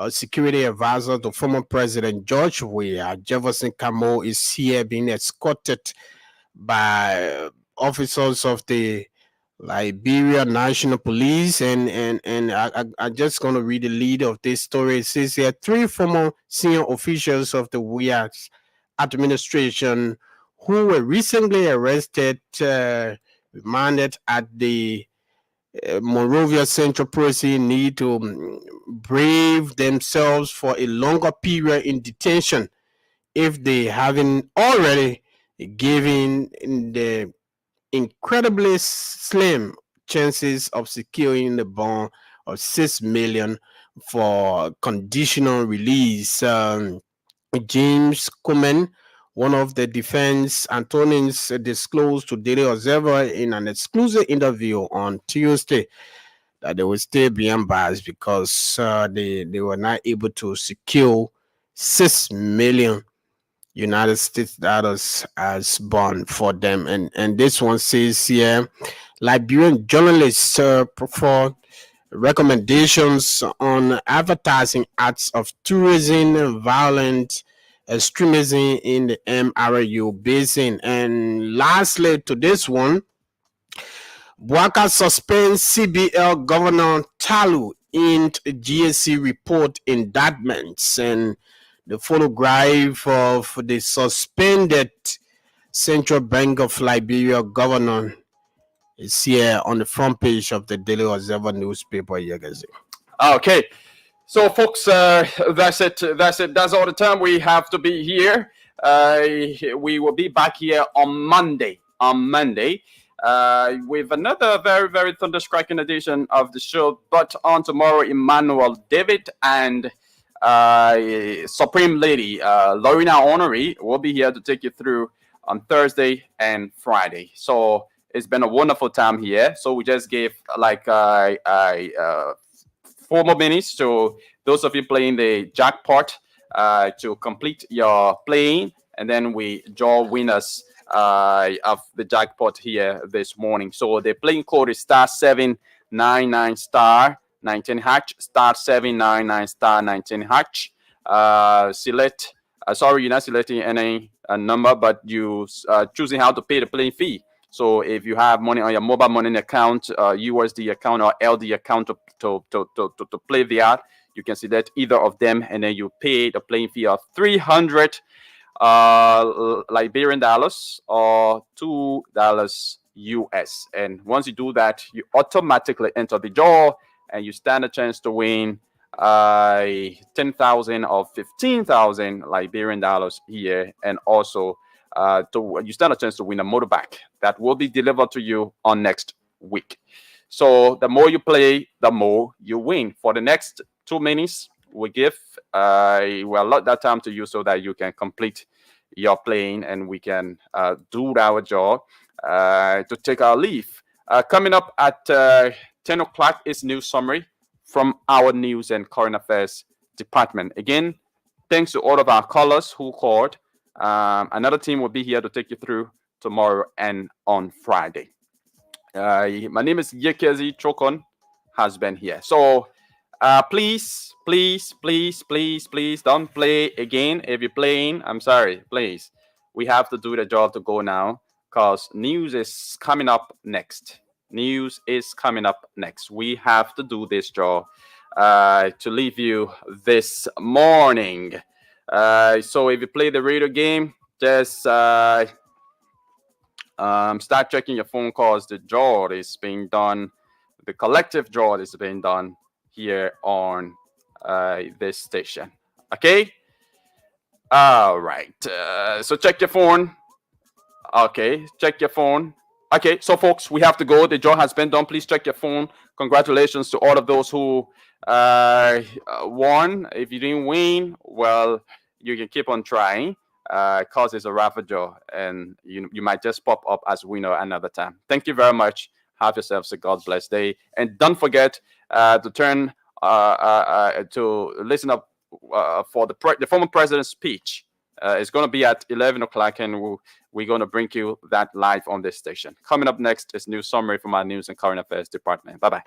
security advisor to former President George Weah, Jefferson Camo, is here being escorted by officers of the Liberia National Police, and I'm just going to read the lead of this story. It says here, 3 former senior officials of the Weah administration who were recently arrested, remanded at the Monrovia Central Prison, need to brave themselves for a longer period in detention if they haven't already given the incredibly slim chances of securing the bond of 6 million for conditional release. James Coleman, one of the defense attorneys, disclosed to Daily Observer in an exclusive interview on Tuesday that they will still be unbiased because they were not able to secure 6 million United States dollars as bond for them. And this one says here, Liberian journalists for recommendations on advertising acts of tourism, violent extremism in the MRU basin. And lastly to this one, Bwaka suspends CBL Governor Talu in GSC report indictments. And the photograph of the suspended Central Bank of Liberia governor is here on the front page of the Daily Observer newspaper. Okay. So, folks, that's it. That's all the time we have to be here. We will be back here on Monday. With another very, very thunderstriking edition of the show. But on tomorrow, Emmanuel David and Supreme Lady Lorena Honoré will be here to take you through on Thursday and Friday. So it's been a wonderful time here. So we just gave like 4 more minutes to those of you playing the jackpot to complete your playing, and then we draw winners of the jackpot here this morning. So the playing code is *799 *19#, *799 *19#. Select. Sorry, you're not selecting any number, but you choosing how to pay the playing fee. So if you have money on your mobile money account, USD account, or LD account to play the art, you can select either of them, and then you pay the playing fee of 300 Liberian dollars or $2 US. And once you do that, you automatically enter the draw, and you stand a chance to win 10,000 or 15,000 Liberian dollars here, and also you stand a chance to win a motorbike that will be delivered to you on next week. So the more you play, the more you win. For the next 2 minutes, we give we'll allot that time to you so that you can complete your playing, and we can do our job to take our leave. Coming up at 10 o'clock is news summary from our news and current affairs department. Again, thanks to all of our callers who called. Another team will be here to take you through tomorrow and on Friday. My name is Yekezi Chokon, has been here. So please don't play again. If you're playing, I'm sorry, please. We have to do the job to go now, because news is coming up next. We have to do this job to leave you this morning. So if you play the radio game, just start checking your phone calls. The draw is being done. The collective draw is being done here on this station. Okay? All right. So check your phone. Okay, check your phone. Okay, so folks, we have to go. The draw has been done. Please check your phone. Congratulations to all of those who won. If you didn't win, well, you can keep on trying, because it's a raffle draw, and you might just pop up as winner another time. Thank you very much. Have yourselves a God bless day, and don't forget to turn to listen up for the former president's speech. It's going to be at 11 o'clock, and we're going to bring you that live on this station. Coming up next is news summary from our news and current affairs department. Bye-bye.